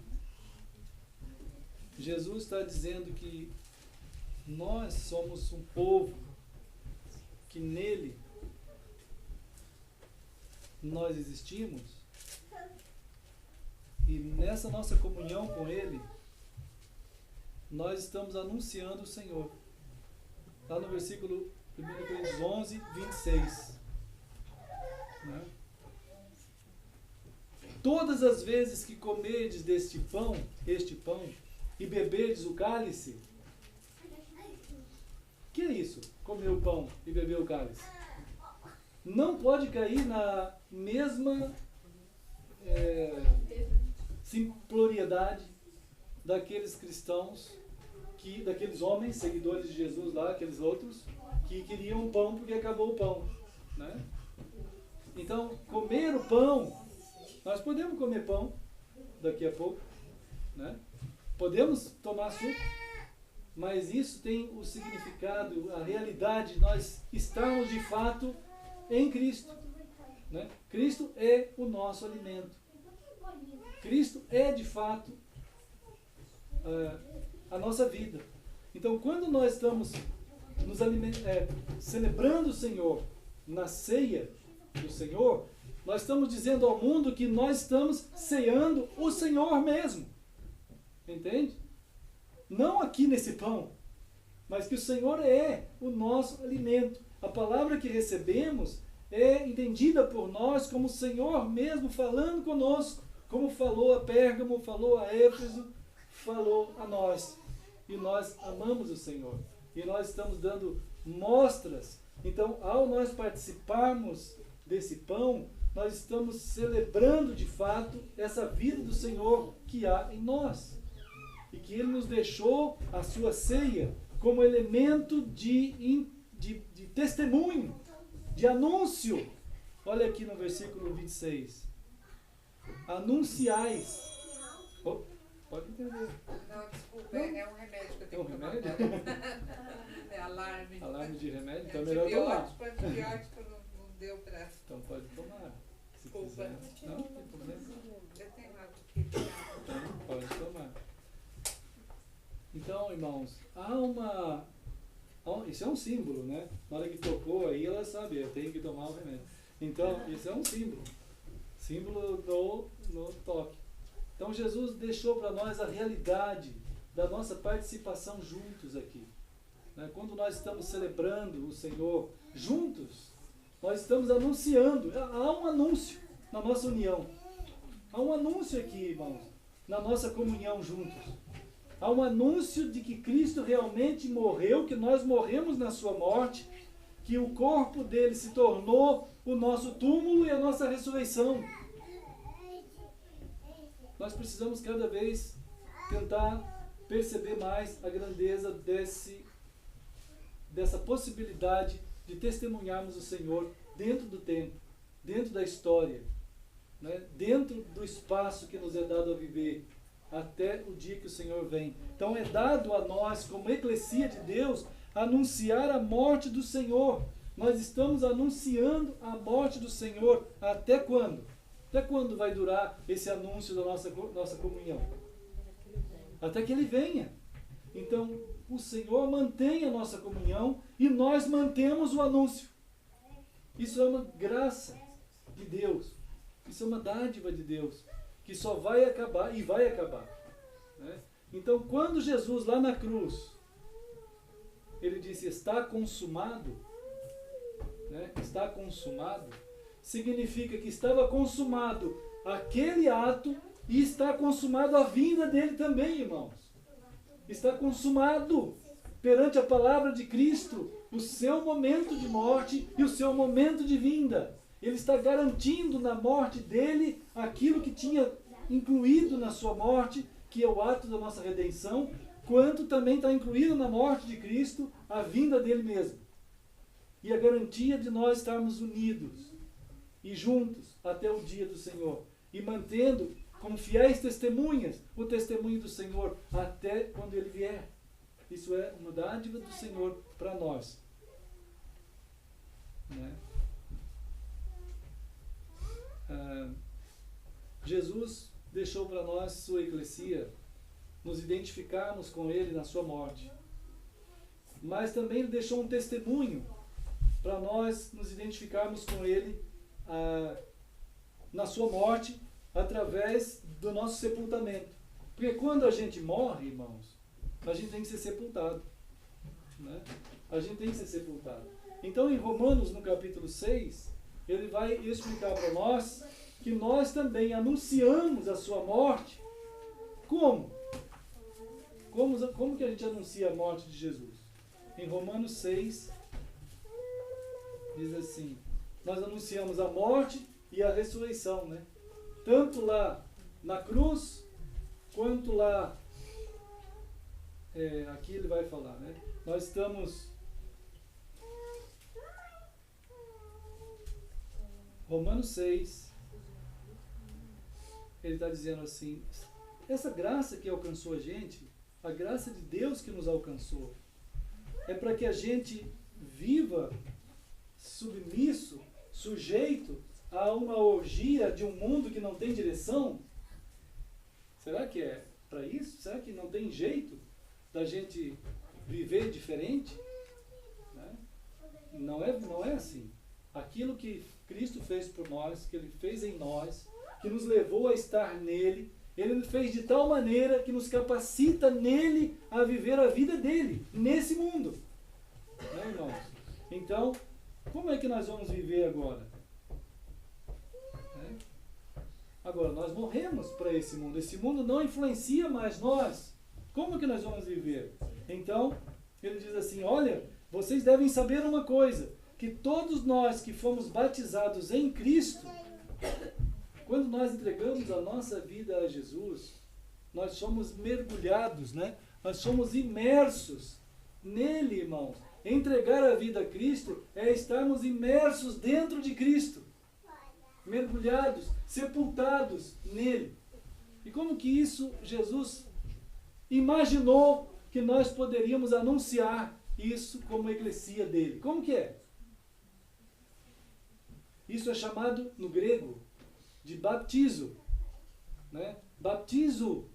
Jesus está dizendo que nós somos um povo que nele nós existimos, e nessa nossa comunhão com ele nós estamos anunciando o Senhor. Está no versículo 1 Coríntios 11, 26. Né? Todas as vezes que comerdes este pão, e beberdes o cálice. O que é isso? Comer o pão e beber o cálice. Não pode cair na mesma simploriedade, daqueles cristãos, daqueles homens, seguidores de Jesus lá, aqueles outros, que queriam pão porque acabou o pão, né? Então, comer o pão, nós podemos comer pão daqui a pouco, né? Podemos tomar suco, mas isso tem o significado, a realidade de nós estarmos de fato em Cristo, né? Cristo é o nosso alimento. Cristo é de fato a nossa vida. Então, quando nós estamos celebrando o Senhor na ceia do Senhor, nós estamos dizendo ao mundo que nós estamos ceando o Senhor mesmo. Entende? Não aqui nesse pão, mas que o Senhor é o nosso alimento. A palavra que recebemos é entendida por nós como o Senhor mesmo falando conosco, como falou a Pérgamo, falou a Éfeso, falou a nós. E nós amamos o Senhor. E nós estamos dando mostras. Então, ao nós participarmos desse pão, nós estamos celebrando de fato essa vida do Senhor que há em nós. E que Ele nos deixou a sua ceia como elemento de testemunho, de anúncio. Olha aqui no versículo 26. Anunciais. Oh, pode entender. Não, desculpa, é um remédio que eu tenho que tomar. Remédio? É alarme. Alarme de remédio? Então é melhor tomar. Antibiótico não deu pra... Então pode tomar. Se Desculpa. quiser. Não, não tem problema. Eu tenho água aqui. Então pode tomar. Então, irmãos, isso é um símbolo, né? Na hora que tocou aí, ela sabe, eu tenho que tomar o remédio. Então, isso é um símbolo. Símbolo no toque. Então, Jesus deixou para nós a realidade da nossa participação juntos aqui. Né? Quando nós estamos celebrando o Senhor juntos, nós estamos anunciando. Há um anúncio na nossa união. Há um anúncio aqui, irmãos, na nossa comunhão juntos. Há um anúncio de que Cristo realmente morreu, que nós morremos na sua morte, que o corpo dele se tornou o nosso túmulo e a nossa ressurreição. Nós precisamos cada vez tentar perceber mais a grandeza dessa possibilidade de testemunharmos o Senhor dentro do tempo, dentro da história, né? Dentro do espaço que nos é dado a viver, até o dia que o Senhor vem. Então é dado a nós, como eclesia de Deus, anunciar a morte do Senhor. Nós estamos anunciando a morte do Senhor. Até quando? Até quando vai durar esse anúncio da nossa comunhão? Até que Ele venha. Então, o Senhor mantém a nossa comunhão e nós mantemos o anúncio. Isso é uma graça de Deus. Isso é uma dádiva de Deus, que só vai acabar e vai acabar. Né? Então, quando Jesus lá na cruz, Ele disse, está consumado, né? Está consumado, significa que estava consumado aquele ato e está consumado a vinda dele também, irmãos. Está consumado perante a palavra de Cristo o seu momento de morte e o seu momento de vinda. Ele está garantindo na morte dele aquilo que tinha incluído na sua morte, que é o ato da nossa redenção, quanto também está incluído na morte de Cristo a vinda dele mesmo. E a garantia de nós estarmos unidos e juntos até o dia do Senhor. E mantendo como fiéis testemunhas o testemunho do Senhor até quando Ele vier. Isso é uma dádiva do Senhor para nós. Né? Jesus deixou para nós, sua eclesia, nos identificarmos com Ele na sua morte. Mas também Ele deixou um testemunho para nós nos identificarmos com Ele na sua morte, através do nosso sepultamento. Porque quando a gente morre, irmãos, a gente tem que ser sepultado. Né? A gente tem que ser sepultado. Então, em Romanos, no capítulo 6, ele vai explicar para nós que nós também anunciamos a sua morte. Como? Como que a gente anuncia a morte de Jesus? Em Romanos 6, diz assim, nós anunciamos a morte e a ressurreição, né? Tanto lá na cruz, quanto lá aqui ele vai falar, né? Nós estamos... Romanos 6, ele está dizendo assim, essa graça que alcançou a gente, a graça de Deus que nos alcançou, é para que a gente viva submisso, sujeito a uma orgia de um mundo que não tem direção? Será que é para isso? Será que não tem jeito da gente viver diferente? Né? Não é assim. Aquilo que Cristo fez por nós, que Ele fez em nós, que nos levou a estar nele, Ele fez de tal maneira que nos capacita nele a viver a vida dele, nesse mundo. Né, irmãos? Então, como é que nós vamos viver agora? Agora, nós morremos para esse mundo. Esse mundo não influencia mais nós. Como que nós vamos viver? Então, ele diz assim, olha, vocês devem saber uma coisa, que todos nós que fomos batizados em Cristo, quando nós entregamos a nossa vida a Jesus, nós somos mergulhados, né? Nós somos imersos nele, irmãos. Entregar a vida a Cristo é estarmos imersos dentro de Cristo. Mergulhados, sepultados nele. E como que isso Jesus imaginou que nós poderíamos anunciar isso como eclesia dele? Como que é? Isso é chamado no grego de baptizo, né? Baptizo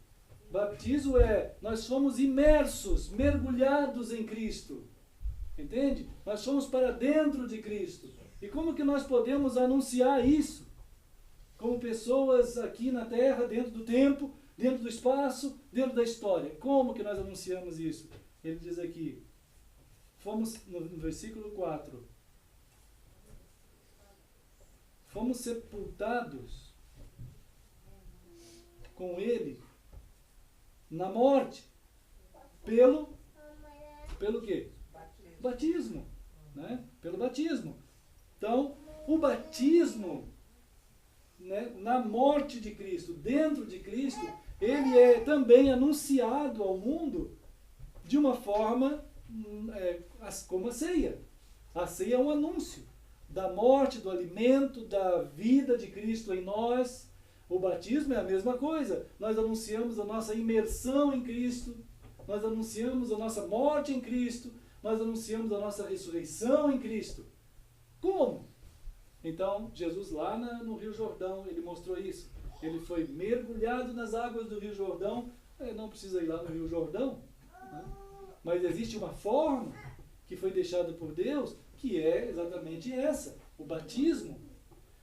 é, nós fomos imersos, mergulhados em Cristo. Entende? Nós somos para dentro de Cristo. E como que nós podemos anunciar isso? Como pessoas aqui na Terra, dentro do tempo, dentro do espaço, dentro da história. Como que nós anunciamos isso? Ele diz aqui, fomos, no versículo 4, fomos sepultados com Ele na morte, pelo quê? Batismo, né? Pelo batismo. Então, o batismo, né, na morte de Cristo, dentro de Cristo, ele é também anunciado ao mundo de uma forma como a ceia. A ceia é um anúncio da morte, do alimento, da vida de Cristo em nós. O batismo é a mesma coisa. Nós anunciamos a nossa imersão em Cristo, nós anunciamos a nossa morte em Cristo, nós anunciamos a nossa ressurreição em Cristo. Como? Então, Jesus lá no Rio Jordão, ele mostrou isso. Ele foi mergulhado nas águas do Rio Jordão. Não precisa ir lá no Rio Jordão, né? Mas existe uma forma que foi deixada por Deus, que é exatamente essa, o batismo.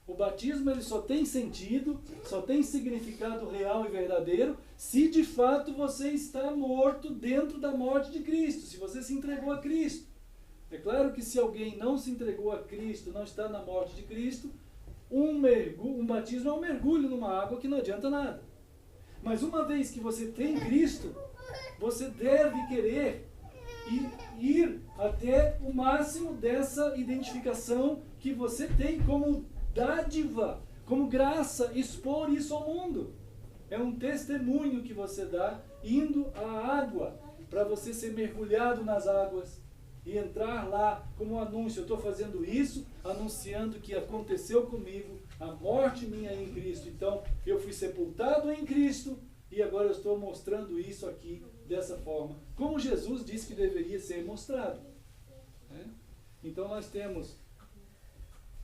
O batismo ele só tem sentido, só tem significado real e verdadeiro, se de fato você está morto dentro da morte de Cristo, se você se entregou a Cristo. É claro que se alguém não se entregou a Cristo, não está na morte de Cristo, um batismo é um mergulho numa água que não adianta nada. Mas uma vez que você tem Cristo, você deve querer ir até o máximo dessa identificação que você tem como dádiva, como graça, expor isso ao mundo. É um testemunho que você dá indo à água, para você ser mergulhado nas águas e entrar lá como um anúncio. Eu estou fazendo isso, anunciando que aconteceu comigo a morte minha em Cristo. Então, eu fui sepultado em Cristo e agora eu estou mostrando isso aqui dessa forma, como Jesus disse que deveria ser mostrado. Né? Então, nós temos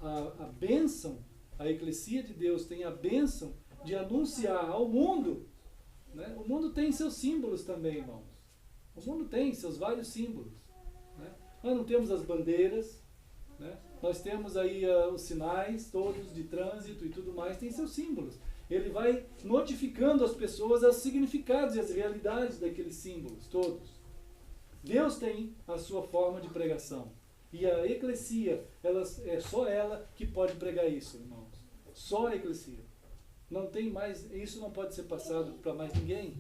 a bênção, a eclesia de Deus tem a bênção de anunciar ao mundo. Né? O mundo tem seus símbolos também, irmãos. O mundo tem seus vários símbolos. Né? Nós não temos as bandeiras, né? Nós temos aí os sinais todos de trânsito e tudo mais, tem seus símbolos. Ele vai notificando as pessoas os significados e as realidades daqueles símbolos todos. Deus tem a sua forma de pregação. E a eclesia, é só ela que pode pregar isso, irmãos. Só a eclesia. Não tem mais, isso não pode ser passado para mais ninguém.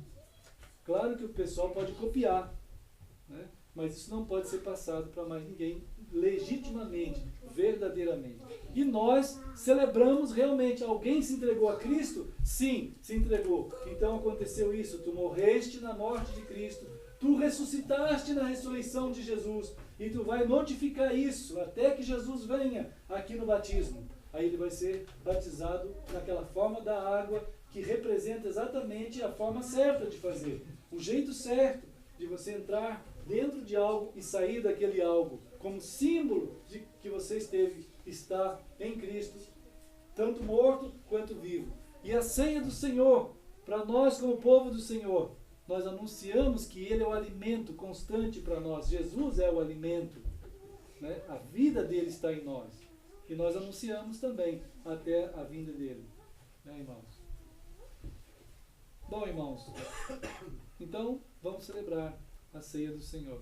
Claro que o pessoal pode copiar, né? Mas isso não pode ser passado para mais ninguém legitimamente, verdadeiramente. E nós celebramos realmente. Alguém se entregou a Cristo? Sim, se entregou. Então aconteceu isso. Tu morreste na morte de Cristo, Tu ressuscitaste na ressurreição de Jesus e tu vai notificar isso até que Jesus venha aqui no batismo. Aí ele vai ser batizado naquela forma da água que representa exatamente a forma certa de fazer. O jeito certo de você entrar dentro de algo e sair daquele algo, como símbolo de que você está em Cristo, tanto morto quanto vivo. E a ceia do Senhor, para nós como povo do Senhor, nós anunciamos que Ele é o alimento constante para nós. Jesus é o alimento, né? A vida dele está em nós. E nós anunciamos também até a vinda dele, né, irmãos? Bom, irmãos, então vamos celebrar a ceia do Senhor.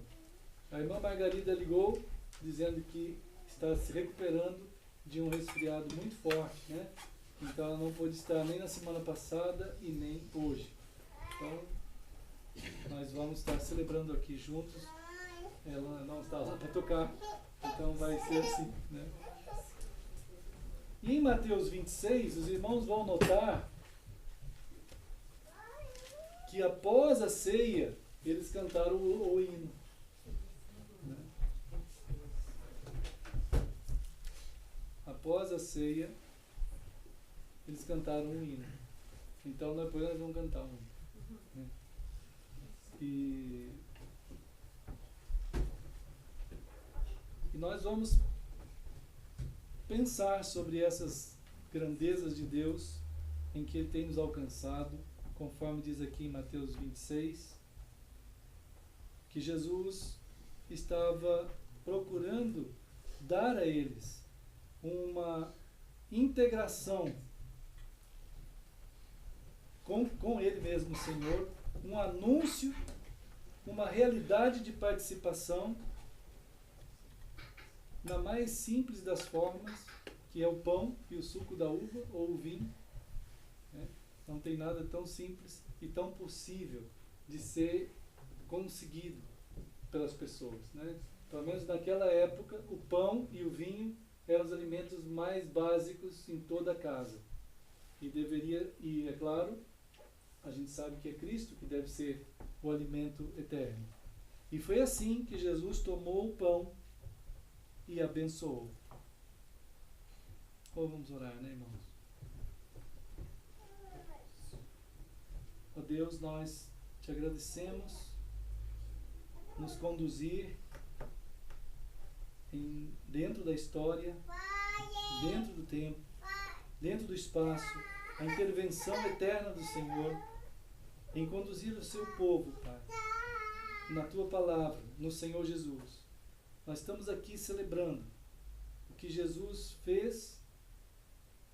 A irmã Margarida ligou dizendo que está se recuperando de um resfriado muito forte, né? Então ela não pôde estar nem na semana passada e nem hoje. Então nós vamos estar celebrando aqui juntos. Ela não está lá para tocar, então vai ser assim, né? E em Mateus 26, os irmãos vão notar que após a ceia, eles cantaram o hino. Né? Após a ceia, eles cantaram um hino. Então depois nós vamos cantar um hino. Né? E nós vamos pensar sobre essas grandezas de Deus em que Ele tem nos alcançado, conforme diz aqui em Mateus 26, que Jesus estava procurando dar a eles uma integração com Ele mesmo, o Senhor, um anúncio, uma realidade de participação na mais simples das formas, que é o pão e o suco da uva ou o vinho. Né? Não tem nada tão simples e tão possível de ser conseguido pelas pessoas. Né? Pelo menos naquela época, o pão e o vinho eram os alimentos mais básicos em toda a casa. E é claro, a gente sabe que é Cristo que deve ser o alimento eterno. E foi assim que Jesus tomou o pão e abençoou. Ou vamos orar, né, irmãos? Ó Deus, nós te agradecemos nos conduzir dentro da história, dentro do tempo, dentro do espaço, a intervenção eterna do Senhor em conduzir o seu povo, Pai, na tua palavra, no Senhor Jesus. Nós estamos aqui celebrando o que Jesus fez,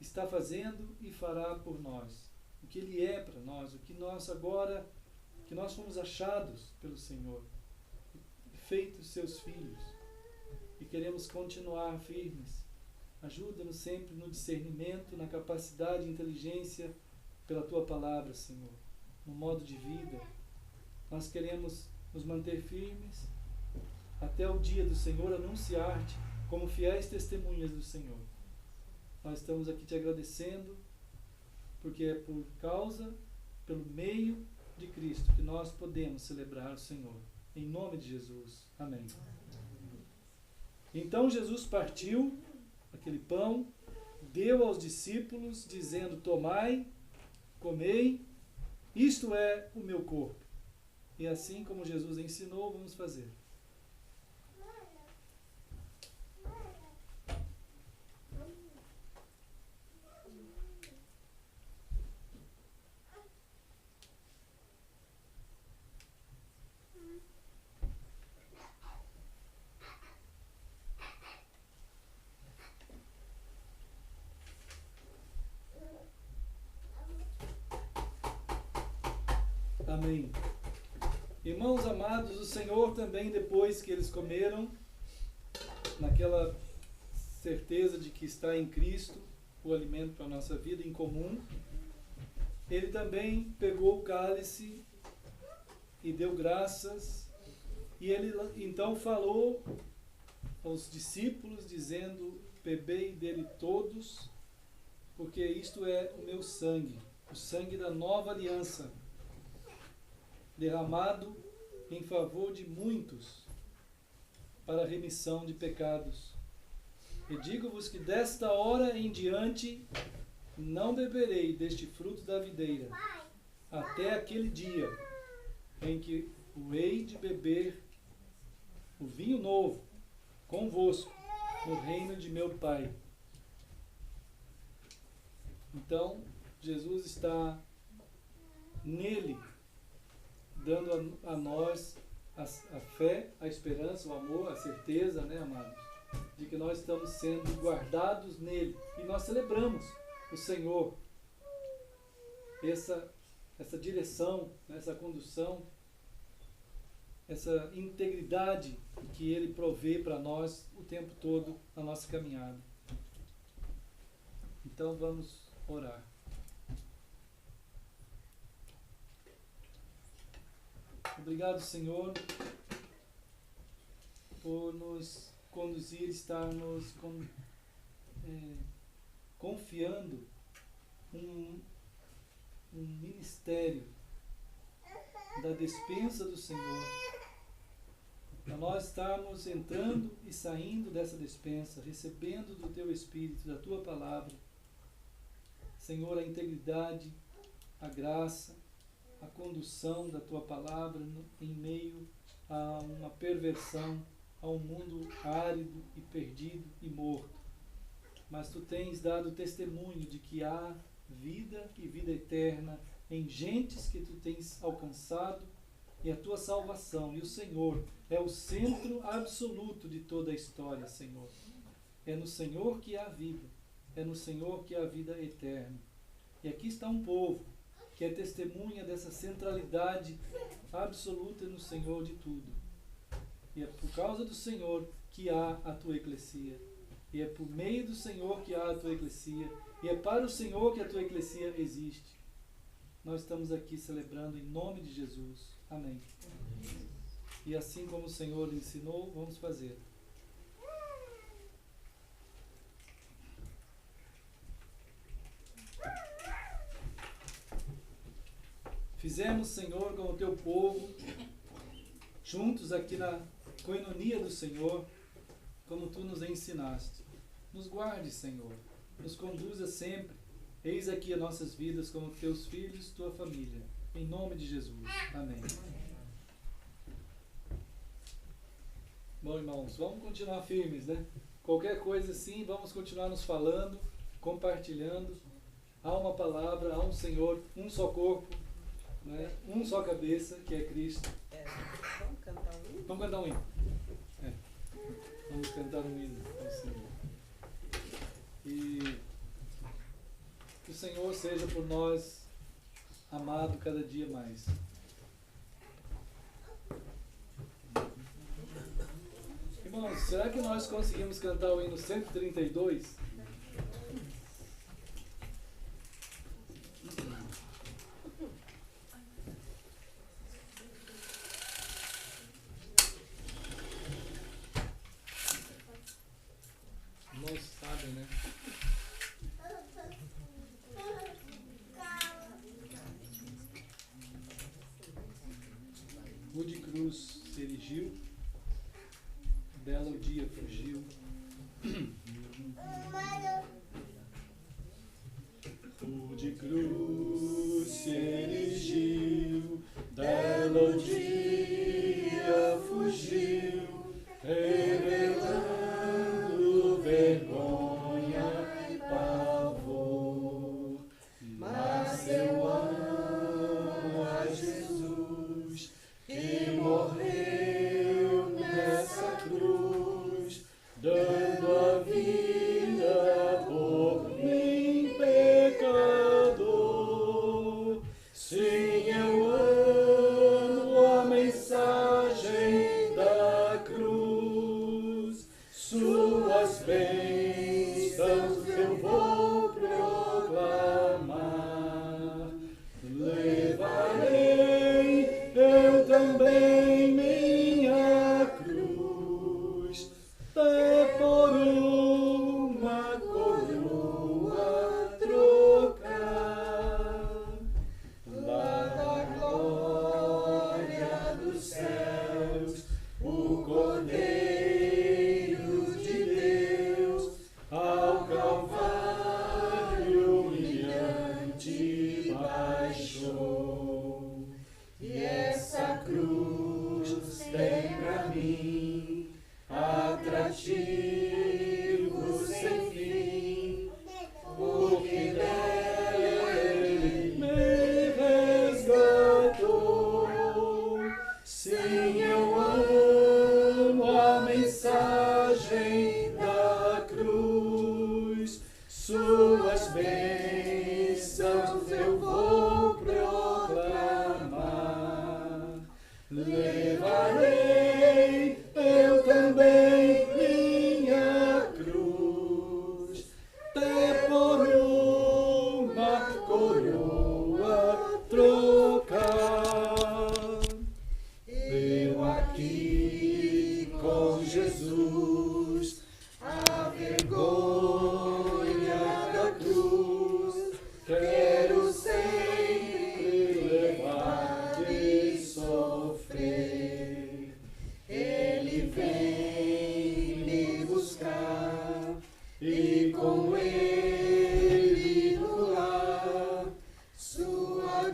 está fazendo e fará por nós. O que Ele é para nós, o que nós agora, que nós fomos achados pelo Senhor, feitos seus filhos, e queremos continuar firmes. Ajuda-nos sempre no discernimento, na capacidade e inteligência pela Tua palavra, Senhor, no modo de vida. Nós queremos nos manter firmes até o dia do Senhor anunciar-te como fiéis testemunhas do Senhor. Nós estamos aqui te agradecendo, porque é por causa, pelo meio de Cristo, que nós podemos celebrar o Senhor. Em nome de Jesus. Amém. Então Jesus partiu aquele pão, deu aos discípulos, dizendo: tomai, comei, isto é o meu corpo. E assim como Jesus ensinou, vamos fazer. Amém. Irmãos amados, o Senhor também, depois que eles comeram, naquela certeza de que está em Cristo o alimento para a nossa vida em comum, Ele também pegou o cálice e deu graças, e Ele então falou aos discípulos, dizendo: bebei dele todos, porque isto é o meu sangue, o sangue da nova aliança, derramado em favor de muitos para a remissão de pecados. E digo-vos que desta hora em diante não beberei deste fruto da videira, até aquele dia em que o hei de beber o vinho novo convosco no reino de meu Pai. Então, Jesus está nele, dando a nós a fé, a esperança, o amor, a certeza, né, amados, de que nós estamos sendo guardados nele. E nós celebramos o Senhor, essa direção, essa condução, essa integridade que Ele provê para nós o tempo todo na nossa caminhada. Então vamos orar. Obrigado, Senhor, por nos conduzir, estar nos confiando um ministério da despensa do Senhor, para nós estarmos entrando e saindo dessa despensa, recebendo do Teu Espírito, da Tua Palavra, Senhor, a integridade, a graça, a condução da Tua Palavra em meio a uma perversão, a um mundo árido e perdido e morto. Mas Tu tens dado testemunho de que há vida e vida eterna em gentes que Tu tens alcançado, e a Tua salvação. E o Senhor é o centro absoluto de toda a história, Senhor. É no Senhor que há vida. É no Senhor que há vida eterna. E aqui está um povo que é testemunha dessa centralidade absoluta no Senhor de tudo. E é por causa do Senhor que há a Tua eclesia. E é por meio do Senhor que há a Tua eclesia. E é para o Senhor que a Tua eclesia existe. Nós estamos aqui celebrando em nome de Jesus. Amém. E assim como o Senhor ensinou, vamos fazer. Fizemos, Senhor, com o Teu povo, juntos aqui na coinonia do Senhor, como Tu nos ensinaste. Nos guarde, Senhor. Nos conduza sempre. Eis aqui as nossas vidas como Teus filhos, Tua família. Em nome de Jesus. Amém. Bom, irmãos, vamos continuar firmes, né? Qualquer coisa assim, vamos continuar nos falando, compartilhando. Há uma palavra, há um Senhor, um só corpo, né? Um só cabeça, que é Cristo. Vamos cantar um hino? Vamos cantar um hino. Vamos cantar um hino ao Senhor. E que o Senhor seja por nós amado cada dia mais. Irmãos, será que nós conseguimos cantar o hino 132? Irmãos sabem, né? Rude cruz se erigiu, belo dia fugiu. Rude cruz se erigiu, belo dia fugiu, revelando vergonha e pavor. Mas eu amo a Jesus, que morreu nessa cruz, dando a vida por mim, pecador. Sim, eu amo a mensagem da cruz, suas bênçãos eu vou proclamar. Levarei eu também minha cruz, até por uma coroa trocar. Lá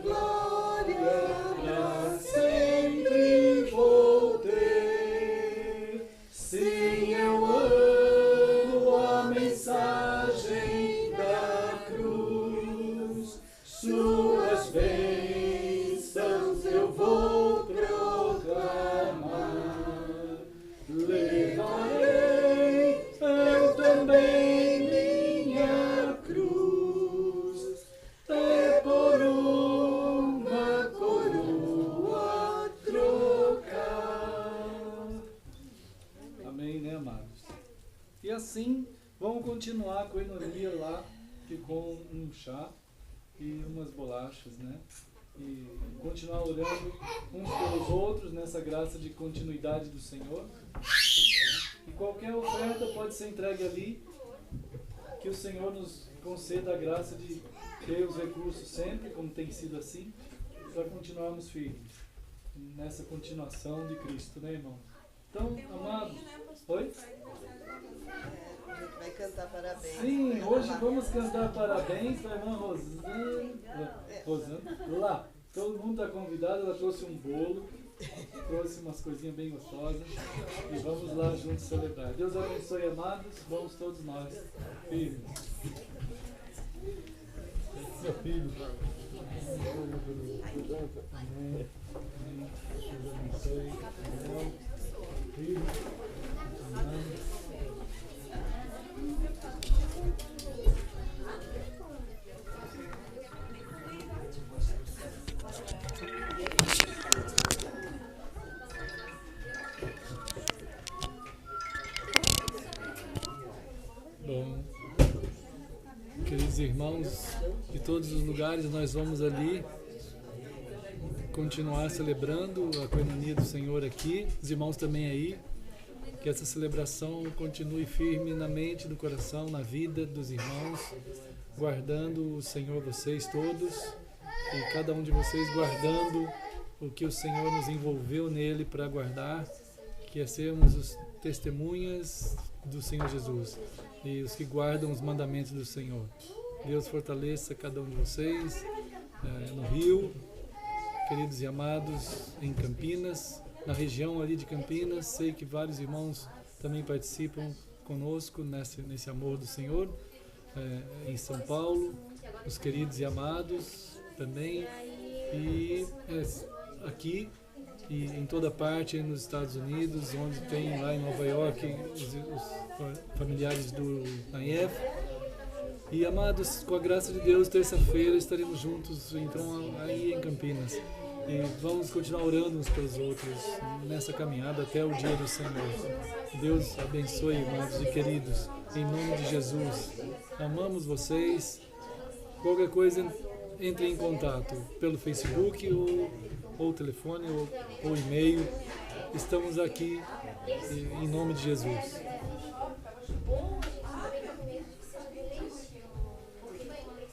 glória pra sempre vou ter. Sim, eu amo a mensagem da cruz, suas bênçãos eu vou proclamar. Levarei eu também minha cruz, é por uma coroa trocar. Amém, né, amados? E assim, vamos continuar a coinonia lá, que com um chá e umas bolachas, né? E continuar orando uns pelos outros nessa graça de continuidade do Senhor. E qualquer oferta pode ser entregue ali, que o Senhor nos conceda a graça de ter os recursos sempre, como tem sido assim, para continuarmos firmes nessa continuação de Cristo, né, irmão? Então, amados, oi? A gente vai cantar parabéns. Sim, hoje vamos cantar parabéns para a irmã Rosana. Lá, todo mundo está convidado, ela trouxe um bolo, trouxe umas coisinhas bem gostosas e vamos lá juntos celebrar. Deus abençoe, amados, vamos todos nós firmes. Meu filho, amém. Deus abençoe. Filho, amém. Bom, queridos irmãos, de todos os lugares nós vamos ali continuar celebrando a coinonia do Senhor aqui, os irmãos também aí, que essa celebração continue firme na mente, do coração, na vida dos irmãos, guardando o Senhor vocês todos e cada um de vocês guardando o que o Senhor nos envolveu nele para guardar, que é sermos os testemunhas do Senhor Jesus e os que guardam os mandamentos do Senhor. Deus fortaleça cada um de vocês no Rio, queridos e amados, em Campinas, na região ali de Campinas. Sei que vários irmãos também participam conosco nesse amor do Senhor, em São Paulo, os queridos e amados também, e aqui e em toda parte nos Estados Unidos, onde tem lá em Nova York os familiares do Naef. E amados, com a graça de Deus, terça-feira estaremos juntos então aí em Campinas e vamos continuar orando uns pelos outros nessa caminhada até o dia do Senhor. Deus abençoe, irmãos e queridos, em nome de Jesus. Amamos vocês. Qualquer coisa, entre em contato pelo Facebook ou telefone ou e-mail. Estamos aqui em nome de Jesus.